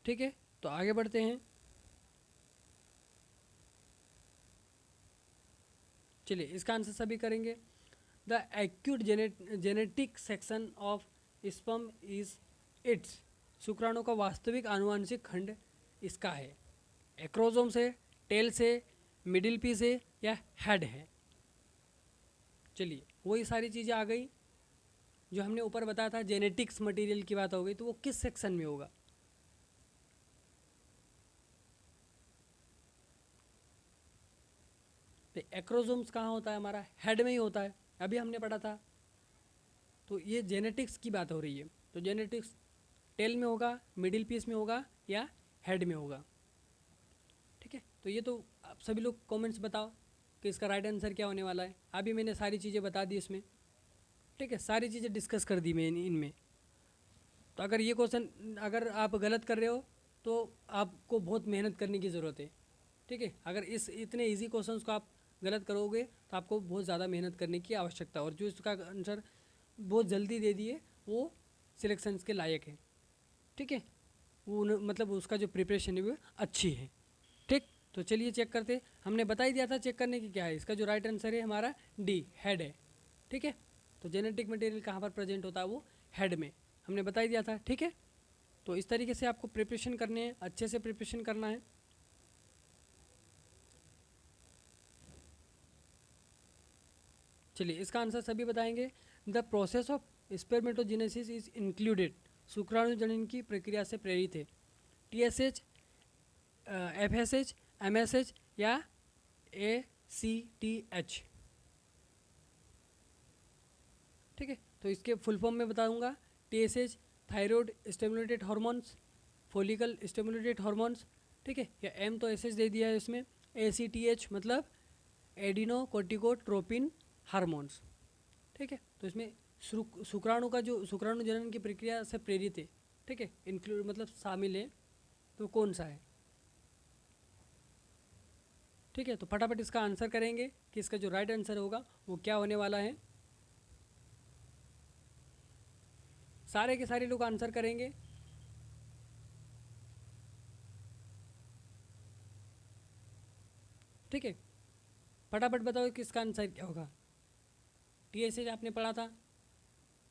ठीक है, तो आगे बढ़ते हैं। चलिए इसका आंसर सभी करेंगे। The acute genetic section of sperm is it's, शुक्राणु का वास्तविक आनुवंशिक खंड इसका है। एक्रोजोम से, टेल से, मिडिल पी से या हेड है। चलिए वही सारी चीज़ें आ गई जो हमने ऊपर बताया था, जेनेटिक्स मटेरियल की बात हो गई, तो वो किस सेक्शन में होगा? तो एक्रोसोम्स कहाँ होता है हमारा? हेड में ही होता है, अभी हमने पढ़ा था। तो ये जेनेटिक्स की बात हो रही है, तो जेनेटिक्स टेल में होगा, मिडिल पीस में होगा या हेड में होगा। ठीक है, तो ये तो आप सभी लोग कमेंट्स बताओ कि इसका राइट आंसर क्या होने वाला है। अभी मैंने सारी चीज़ें बता दी इसमें, ठीक है, सारी चीज़ें डिस्कस कर दी मैंने इनमें। तो अगर ये क्वेश्चन अगर आप गलत कर रहे हो तो आपको बहुत मेहनत करने की ज़रूरत है। ठीक है, अगर इस इतने इजी क्वेश्चंस को आप गलत करोगे तो आपको बहुत ज़्यादा मेहनत करने की आवश्यकता है, और जो इसका आंसर बहुत जल्दी दे दिए वो सिलेक्शंस के लायक है। ठीक है, वो मतलब उसका जो प्रिपरेशन है वो अच्छी है। ठीक, तो चलिए चेक करते। हमने बता ही दिया था चेक करने की क्या है, इसका जो राइट आंसर है हमारा डी, हेड है। ठीक है, तो जेनेटिक मटेरियल कहाँ पर प्रेजेंट होता है? वो हेड में, हमने बता ही दिया था। ठीक है, तो इस तरीके से आपको प्रिपरेशन करने हैं, अच्छे से प्रिपरेशन करना है। चलिए इसका आंसर सभी बताएंगे। The process of spermatogenesis is included, शुक्राणु जनन की प्रक्रिया से प्रेरित है। TSH, FSH, MSH या ACTH। ठीक है, तो इसके फुल फॉर्म में बताऊंगा। TSH thyroid stimulated hormones, follicle stimulated hormones. ठीक है, या M तो SH दे दिया है इसमें। ACTH मतलब एडिनोकोर्टिकोट्रोपिन हार्मोन्स। ठीक है, तो इसमें शुक्राणु का जो शुक्राणु जनन की प्रक्रिया से प्रेरित है। ठीक है, इंक्लूड मतलब शामिल है, तो कौन सा है? ठीक है, तो फटाफट इसका आंसर करेंगे कि इसका जो राइट आंसर होगा वो क्या होने वाला है। सारे के सारे लोग आंसर करेंगे। ठीक है, फटाफट बताओ कि इसका आंसर क्या होगा। TSH आपने पढ़ा था,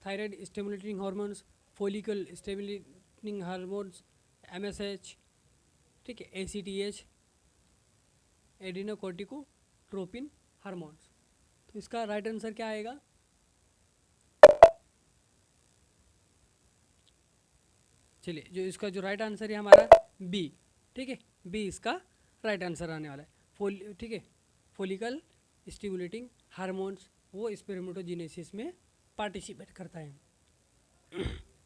thyroid stimulating hormones, follicle stimulating hormones, MSH। ठीक है, ACTH एडिनोकोर्टिकोट्रोपिन हार्मोन्स। तो इसका राइट आंसर क्या आएगा? चलिए, जो इसका जो राइट आंसर है हमारा बी। ठीक है, बी इसका राइट आंसर आने वाला है। ठीक है, फोलिकल स्टिमुलेटिंग हार्मोन्स वो स्पर्मेटोजेनेसिस में पार्टिसिपेट करता है।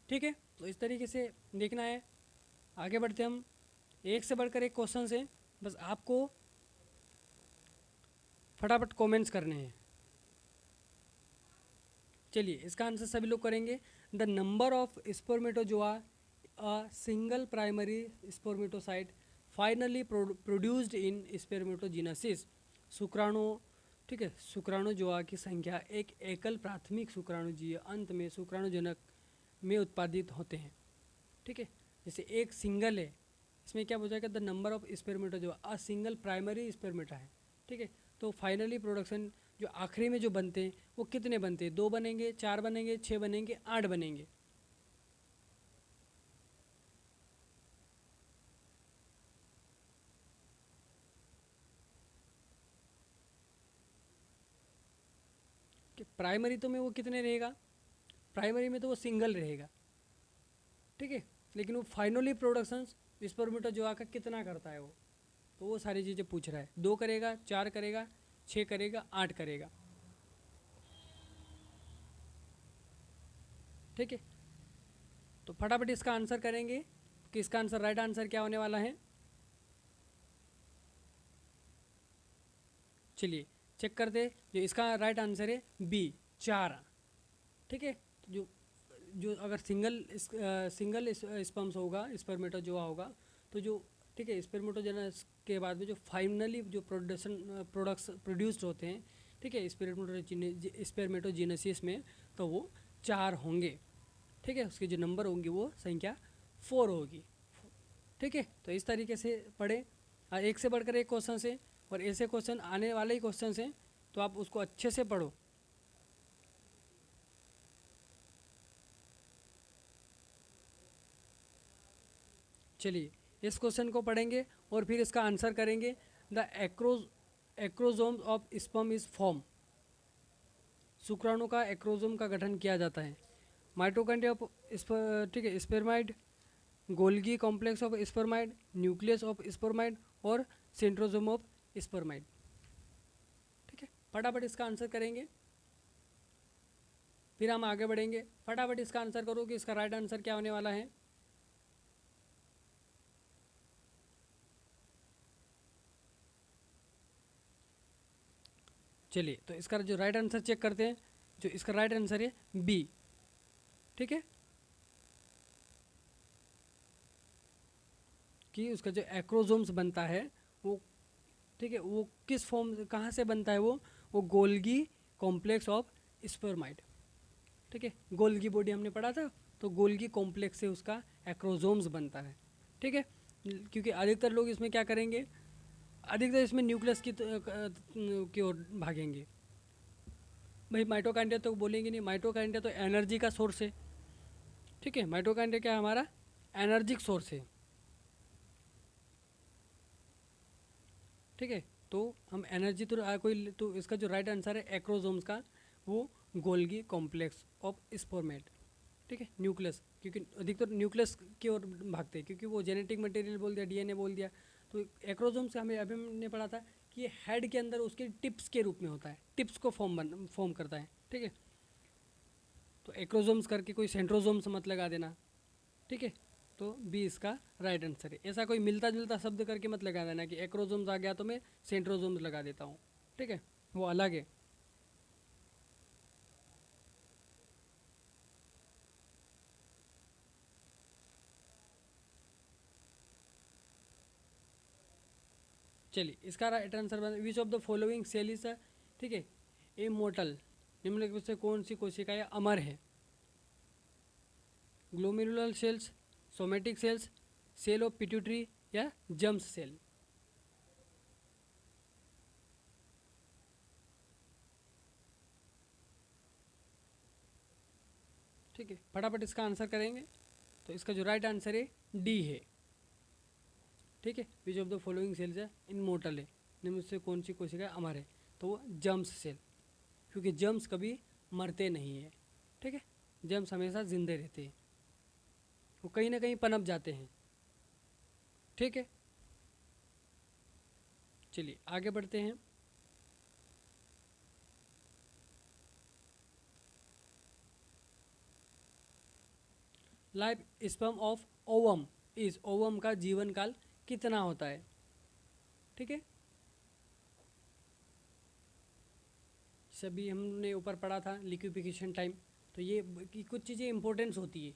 ठीक है, तो इस तरीके से देखना है। आगे बढ़ते हम, एक से बढ़कर एक क्वेश्चन है, बस आपको फटाफट कमेंट्स करने हैं। चलिए इसका आंसर सभी लोग करेंगे। The number of spermatozoa a single primary spermatocyte finally produced in spermatogenesis. शुक्राणु, ठीक है, शुक्राणुजोआ की संख्या एक एकल प्राथमिक शुक्राणुजीय अंत में शुक्राणुजनक में उत्पादित होते हैं। ठीक है, जैसे एक सिंगल है, इसमें क्या बोला जाएगा? The number of spermatozoa a single primary spermatocyte है। ठीक है, तो फाइनली प्रोडक्शन जो आखिरी में जो बनते हैं वो कितने बनते हैं? 2 बनेंगे, 4 बनेंगे, 6 बनेंगे, 8 बनेंगे। कि प्राइमरी तो में वो कितने रहेगा? प्राइमरी में तो वो सिंगल रहेगा। ठीक है, लेकिन वो फाइनली प्रोडक्शन स्पर्मेटोजोआ का कितना करता है वो, तो वो सारी चीज़ें पूछ रहा है। 2 करेगा, 4 करेगा, 6 करेगा, 8 करेगा। ठीक है, तो फटाफट इसका आंसर करेंगे कि इसका आंसर राइट आंसर क्या होने वाला है। चलिए चेक करते, जो इसका राइट आंसर है बी, 4। ठीक है, तो जो जो अगर सिंगल स्पर्म्स होगा, स्पर्मेटोजोआ होगा, तो जो, ठीक है, स्पर्मेटोजेनेसिस के बाद में जो फाइनली जो प्रोडक्ट्स प्रोड्यूस्ड होते हैं, ठीक है, स्पर्मेटोजेनेसिस में, तो वो 4 होंगे। ठीक है, उसके जो नंबर होंगे वो संख्या 4 होगी। ठीक है, तो इस तरीके से पढ़े। एक से बढ़कर एक क्वेश्चन से, और ऐसे क्वेश्चन आने वाले ही क्वेश्चन हैं, तो आप उसको अच्छे से पढ़ो। चलिए इस क्वेश्चन को पढ़ेंगे और फिर इसका आंसर करेंगे। The acrosomes of sperm is form. शुक्राणु का एक्रोसोम का गठन किया जाता है। माइटोकॉन्ड्रिया ऑफ ठीक है spermatid, Golgi complex of spermatid, nucleus of spermatid और सेंट्रोसोम ऑफ स्पर्माइड। ठीक है, फटाफट इसका आंसर करेंगे, फिर हम आगे बढ़ेंगे। फटाफट इसका आंसर करो कि इसका राइट आंसर क्या होने वाला है। चलिए, तो इसका जो राइट आंसर चेक करते हैं। जो इसका राइट आंसर है बी। ठीक है, कि उसका जो एक्रोसोम्स बनता है वो, ठीक है, वो किस फॉर्म, कहाँ से बनता है वो गोल्गी कॉम्प्लेक्स ऑफ स्पर्माइड। ठीक है, गोल्गी बॉडी हमने पढ़ा था, तो गोल्गी कॉम्प्लेक्स से उसका एक्रोसोम्स बनता है। ठीक है, क्योंकि अधिकतर लोग इसमें क्या करेंगे, अधिकतर इसमें न्यूक्लियस की ओर भागेंगे। भाई माइटोकॉन्ड्रिया तो बोलेंगे नहीं, माइटोकॉन्ड्रिया तो एनर्जी का सोर्स है। ठीक है, माइटोकॉन्ड्रिया क्या है, हमारा एनर्जिक सोर्स है। ठीक है, तो हम एनर्जी तो कोई, तो इसका जो राइट आंसर है एक्रोसोम्स का, वो गोल्गी कॉम्प्लेक्स ऑफ स्पर्मेट। ठीक है, न्यूक्लियस, क्योंकि अधिकतर न्यूक्लियस की ओर भागते हैं, क्योंकि वो जेनेटिक मटेरियल बोल दिया, डीएनए बोल दिया। तो एक्रोसोम्स हमें अभी हमने पढ़ा था कि ये हेड के अंदर उसके टिप्स के रूप में होता है, टिप्स को फॉर्म करता है। ठीक है, तो एक्रोसोम्स करके कोई सेंट्रोसोम्स मत लगा देना। ठीक है, तो बी इसका राइट आंसर है। ऐसा कोई मिलता जुलता शब्द करके मत लगा देना कि एक्रोसोम्स आ गया तो मैं सेंट्रोसोम्स लगा देता हूँ। ठीक है, वो अलग है। चलिए, इसका right answer which of the following cell is, ठीक है, इमोर्टल, निम्नलिखित में से कौन सी कोशिकाएं अमर है। Glomerular cells, somatic cells, cell of pituitary या जम्स सेल। ठीक है, फटाफट इसका आंसर करेंगे। तो इसका जो राइट आंसर है डी है। ठीक है, विच ऑफ द फॉलोइंग सेल्स है इनमोर्टल है, निम्न से कौन सी कोशिका अमर है, तो वो जम्स सेल, क्योंकि जम्स कभी मरते नहीं है। ठीक है, जम्स हमेशा जिंदे रहते हैं, वो कहीं ना कहीं पनप जाते हैं। ठीक है, चलिए आगे बढ़ते हैं। Life span of ovum is, ovum का जीवन काल कितना होता है। ठीक है, सभी हमने ऊपर पढ़ा था लिक्विफिकेशन टाइम, तो ये की कुछ चीज़ें इंपॉर्टेंस होती है।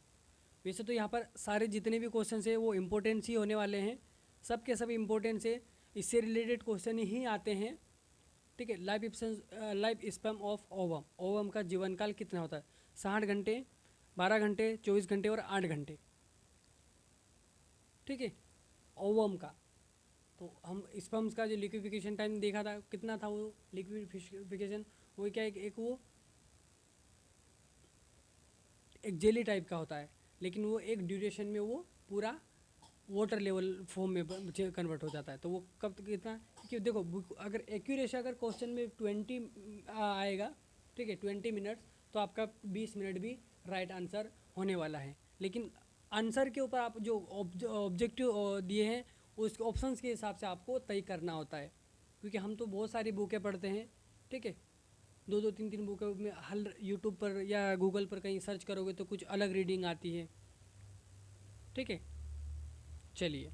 वैसे तो यहाँ पर सारे जितने भी क्वेश्चन है वो इम्पोर्टेंस ही होने वाले हैं, सब के सब इम्पोर्टेंस है, इससे रिलेटेड क्वेश्चन ही आते हैं। ठीक है, life span of ovum, ovum का जीवन काल कितना होता है, 60 घंटे, 12 घंटे, 24 घंटे और 8 घंटे। ठीक है, ओवम का, तो हम स्पम्स का जो लिक्विफिकेशन टाइम देखा था कितना था, वो लिक्विफिकेशन वो क्या है, एक वो एक जेली टाइप का होता है, लेकिन वो एक ड्यूरेशन में वो पूरा वाटर लेवल फॉर्म में कन्वर्ट हो जाता है। तो वो कब तक कितना, क्योंकि देखो अगर एक्यूरेसी अगर क्वेश्चन में 20 आएगा, ठीक है 20 मिनट्स, तो आपका 20 मिनट भी राइट आंसर होने वाला है। लेकिन आंसर के ऊपर आप जो ऑब्जेक्टिव दिए हैं उस ऑप्शंस के हिसाब से आपको तय करना होता है, क्योंकि हम तो बहुत सारी बुकें पढ़ते हैं। ठीक है, दो दो तीन तीन बुकें में हर यूट्यूब पर या गूगल पर कहीं सर्च करोगे तो कुछ अलग रीडिंग आती है। ठीक है, चलिए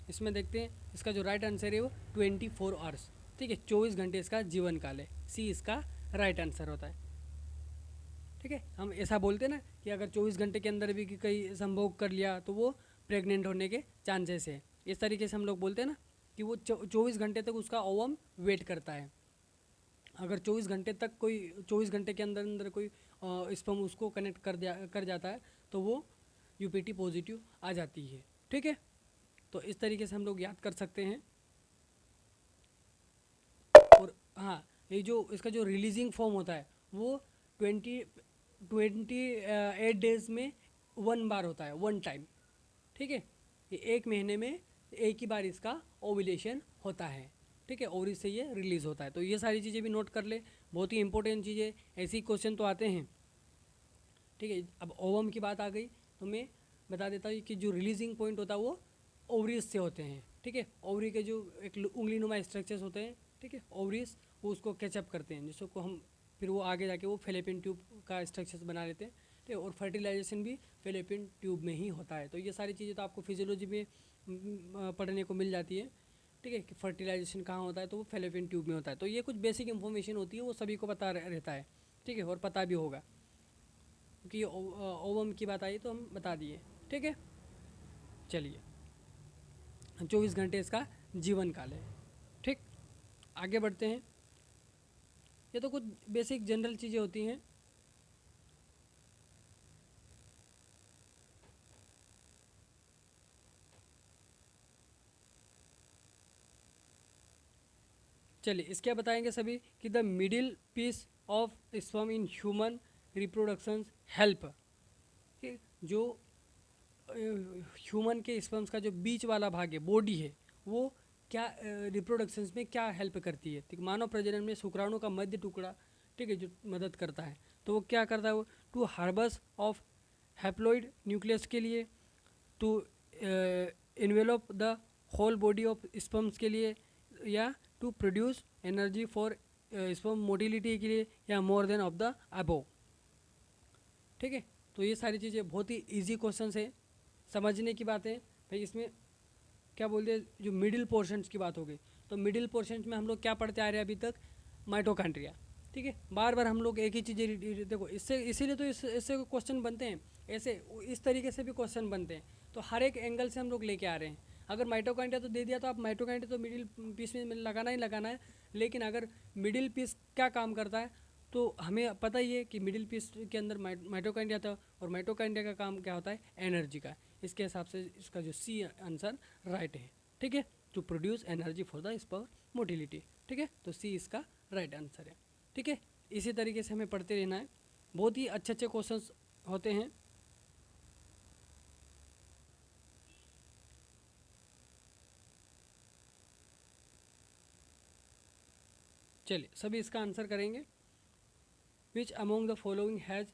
इसमें देखते हैं, इसका जो राइट आंसर है वो 24 आवर्स। ठीक है, 24 घंटे इसका जीवन काल है, सी इसका राइट आंसर होता है। ठीक है, हम ऐसा बोलते हैं ना कि अगर 24 घंटे के अंदर भी कहीं संभोग कर लिया तो वो प्रेग्नेंट होने के चांसेस है। इस तरीके से हम लोग बोलते हैं ना कि वो 24 घंटे तक उसका ओवम वेट करता है। अगर 24 घंटे तक कोई, 24 घंटे के अंदर अंदर कोई स्पर्म उसको कनेक्ट कर जाता है तो वो यूपीटी पॉजिटिव आ जाती है। ठीक है, तो इस तरीके से हम लोग याद कर सकते हैं। और हाँ, ये जो इसका जो रिलीजिंग फॉर्म होता है वो 28 डेज में 1 बार होता है, 1 टाइम। ठीक है, ये 1 महीने में एक ही बार इसका ओव्यूलेशन होता है। ठीक है, ओवरी से ये रिलीज़ होता है। तो ये सारी चीज़ें भी नोट कर ले, बहुत ही इंपॉर्टेंट चीज़ें, ऐसी क्वेश्चन तो आते हैं। ठीक है, अब ओवम की बात आ गई तो मैं बता देता हूँ कि जो रिलीजिंग पॉइंट होता है वो ओवरीज से होते हैं। ठीक है, ओवरी के जो एक उंगली नुमा स्ट्रक्चर्स होते हैं, ठीक है, ओवरीज वो उसको कैचअप करते हैं, जिसको हम फिर वो आगे जाके वो फेलोपियन ट्यूब का स्ट्रक्चर्स बना लेते हैं। ठीक है, और फर्टिलाइजेशन भी फेलोपियन ट्यूब में ही होता है। तो ये सारी चीज़ें तो आपको फिजियोलॉजी में पढ़ने को मिल जाती है। ठीक है, कि फर्टिलाइजेशन कहाँ होता है, तो वो फेलोपियन ट्यूब में होता है। तो ये कुछ बेसिक इन्फॉर्मेशन होती है, वो सभी को पता रहता है। ठीक है, और पता भी होगा क्योंकि ओवम की बात आई तो हम बता दिए। ठीक है, चलिए, 24 घंटे इसका जीवन काल है। ठीक, आगे बढ़ते हैं। ये तो कुछ बेसिक जनरल चीज़ें होती हैं। चलिए, इसके बताएंगे सभी कि the middle piece of sperm in human reproduction help, जो ह्यूमन के स्पर्म्स का जो बीच वाला भाग है, बॉडी है, वो क्या रिप्रोडक्शंस में क्या हेल्प करती है। ठीक, मानव प्रजनन में शुक्राणु का मध्य टुकड़ा, ठीक है, जो मदद करता है, तो वो क्या करता है, वो to harbours of haploid nucleus के लिए, to envelop the whole body of sperms के लिए, या to produce energy for sperm motility के लिए, या more than of the above. ठीक है, तो ये सारी चीज़ें बहुत ही इजी क्वेश्चंस है, समझने की बात है भाई। इसमें क्या बोलते हैं, जो मिडिल पोर्शंस की बात हो गई, तो मिडिल पोर्शंस में हम लोग क्या पढ़ते आ रहे हैं अभी तक, माइटोकॉन्ड्रिया। ठीक है, बार बार हम लोग एक ही चीज़ें देखो, इससे इसीलिए तो इससे क्वेश्चन बनते हैं, ऐसे इस तरीके से भी क्वेश्चन बनते हैं। तो हर एक एंगल से हम लोग लेके आ रहे हैं। अगर माइटोकॉन्ड्रिया तो दे दिया तो आप माइटोकॉन्ड्रिया तो मिडिल पीस में लगाना ही लगाना है, लेकिन अगर मिडिल पीस क्या काम करता है तो हमें पता ही है कि मिडिल पीस के अंदर माइटोकॉन्ड्रिया था, और माइटोकॉन्ड्रिया का काम क्या होता है, एनर्जी का। इसके हिसाब से इसका जो सी आंसर राइट है। ठीक है, to produce energy for the sperm motility. ठीक है, तो सी इसका राइट आंसर है। ठीक है, इसी तरीके से हमें पढ़ते रहना है, बहुत ही अच्छे अच्छे क्वेश्चंस होते हैं। चलिए, सभी इसका आंसर करेंगे। Which among the following has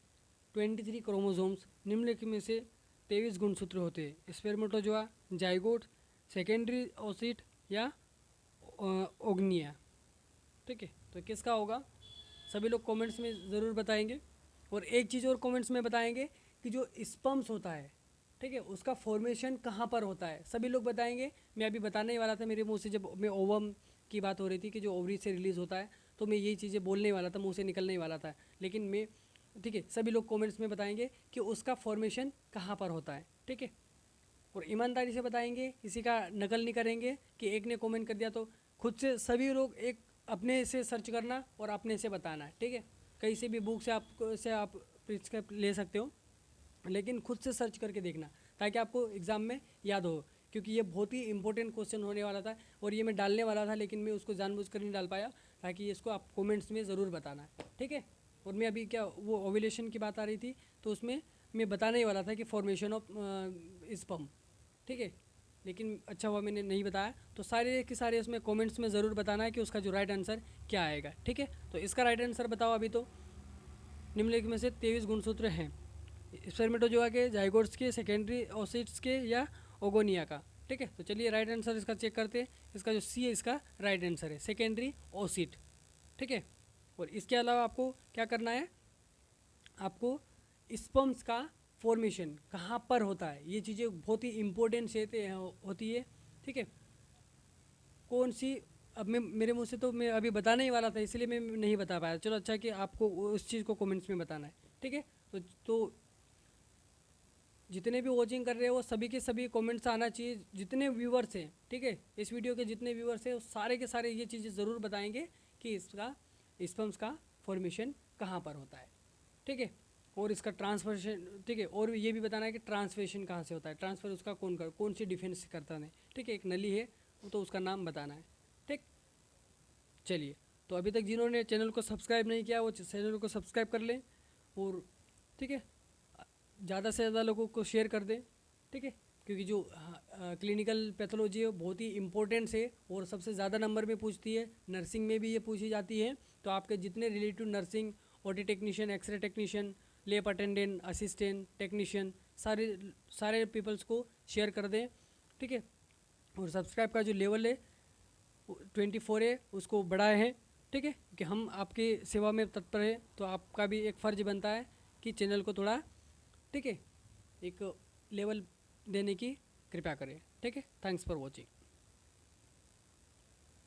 23 chromosomes, निम्नलिखित में से 23 गुणसूत्र होते हैं, स्पेर्मेटोजोआ, जाइगोट, सेकेंडरी ओसिट, या ओग्निया। ठीक है, तो किसका होगा, सभी लोग कमेंट्स में ज़रूर बताएंगे। और एक चीज़ और कमेंट्स में बताएंगे कि जो स्पर्म्स होता है, ठीक है, उसका फॉर्मेशन कहाँ पर होता है, सभी लोग बताएंगे। मैं अभी बताने ही वाला था, मेरे मुंह से जब मैं ओवम की बात हो रही थी कि जो ओवरी से रिलीज़ होता है, तो मैं यही चीज़ें बोलने वाला था, मुंह से निकलने ही वाला था, लेकिन मैं, ठीक है, सभी लोग कमेंट्स में बताएंगे कि उसका फॉर्मेशन कहाँ पर होता है। ठीक है, और ईमानदारी से बताएंगे, किसी का नकल नहीं करेंगे कि एक ने कमेंट कर दिया तो खुद से सभी लोग एक अपने से सर्च करना और अपने से बताना है। ठीक है, कहीं से भी बुक से आप प्रिस्क्राइब ले सकते हो, लेकिन खुद से सर्च करके देखना ताकि आपको एग्ज़ाम में याद हो, क्योंकि ये बहुत ही इंपॉर्टेंट क्वेश्चन होने वाला था और ये मैं डालने वाला था, लेकिन मैं उसको जानबूझकर नहीं डाल पाया, ताकि इसको आप कमेंट्स में ज़रूर बताना है। ठीक है, और मैं अभी क्या वो ओव्यूलेशन की बात आ रही थी, तो उसमें मैं बताने ही वाला था कि फॉर्मेशन ऑफ स्पर्म। ठीक है, लेकिन अच्छा हुआ मैंने नहीं बताया। तो सारे के सारे उसमें कमेंट्स में ज़रूर बताना है कि उसका जो राइट आंसर क्या आएगा। ठीक है, तो इसका राइट आंसर बताओ अभी। तो निम्नलिखित में से 23 गुणसूत्र हैं, स्पर्मेटोजोआ के, जाइगोट्स के, सेकेंडरी ओसिट्स के, या ओगोनिया का। ठीक है, तो चलिए राइट आंसर इसका चेक करते हैं। इसका जो सी है, इसका राइट आंसर है सेकेंडरी ओसिट। ठीक है, और इसके अलावा आपको क्या करना है, आपको स्पर्म्स का फॉर्मेशन कहाँ पर होता है, ये चीज़ें बहुत ही इंपॉर्टेंट से होती है। ठीक है, कौन सी, अब मैं मेरे मुंह से तो मैं अभी बताने ही वाला था, इसलिए मैं नहीं बता पाया। चलो अच्छा कि आपको उस चीज़ को कमेंट्स में बताना है। ठीक है, तो जितने भी वॉचिंग कर रहे हैं वो सभी के सभी कमेंट्स आना चाहिए, जितने व्यूवर्स हैं। ठीक है, इस वीडियो के जितने व्यूवर्स हैं वो सारे के सारे ये चीज़ें ज़रूर बताएंगे कि इसका स्पर्म्स का फॉर्मेशन कहाँ पर होता है। ठीक है, और इसका ट्रांसफरेशन, ठीक है, और ये भी बताना है कि ट्रांसफरेशन कहाँ से होता है, ट्रांसफ़र उसका कौन सी डिफेंस करता है। ठीक है, एक नली है तो उसका नाम बताना है। ठीक, चलिए, तो अभी तक जिन्होंने चैनल को सब्सक्राइब नहीं किया वो चैनल को सब्सक्राइब कर लें, और ठीक है, ज़्यादा से ज़्यादा लोगों को शेयर कर दें। ठीक है, क्योंकि जो क्लिनिकल पैथोलॉजी है बहुत ही इम्पोर्टेंट है और सबसे ज़्यादा नंबर में पूछती है। नर्सिंग में भी ये पूछी जाती है। तो आपके जितने relative nursing, OT technician, x-ray technician, lab attendant, assistant, technician, सारे पीपल्स को शेयर कर दें, ठीक है। और सब्सक्राइब का जो लेवल है 24 है उसको बढ़ाए हैं, ठीक है, कि हम आपकी सेवा में तत्पर है। तो आपका भी एक फ़र्ज बनता है कि चैनल को थोड़ा, ठीक है, एक लेवल देने की कृपया करें, ठीक है। Thanks for watching.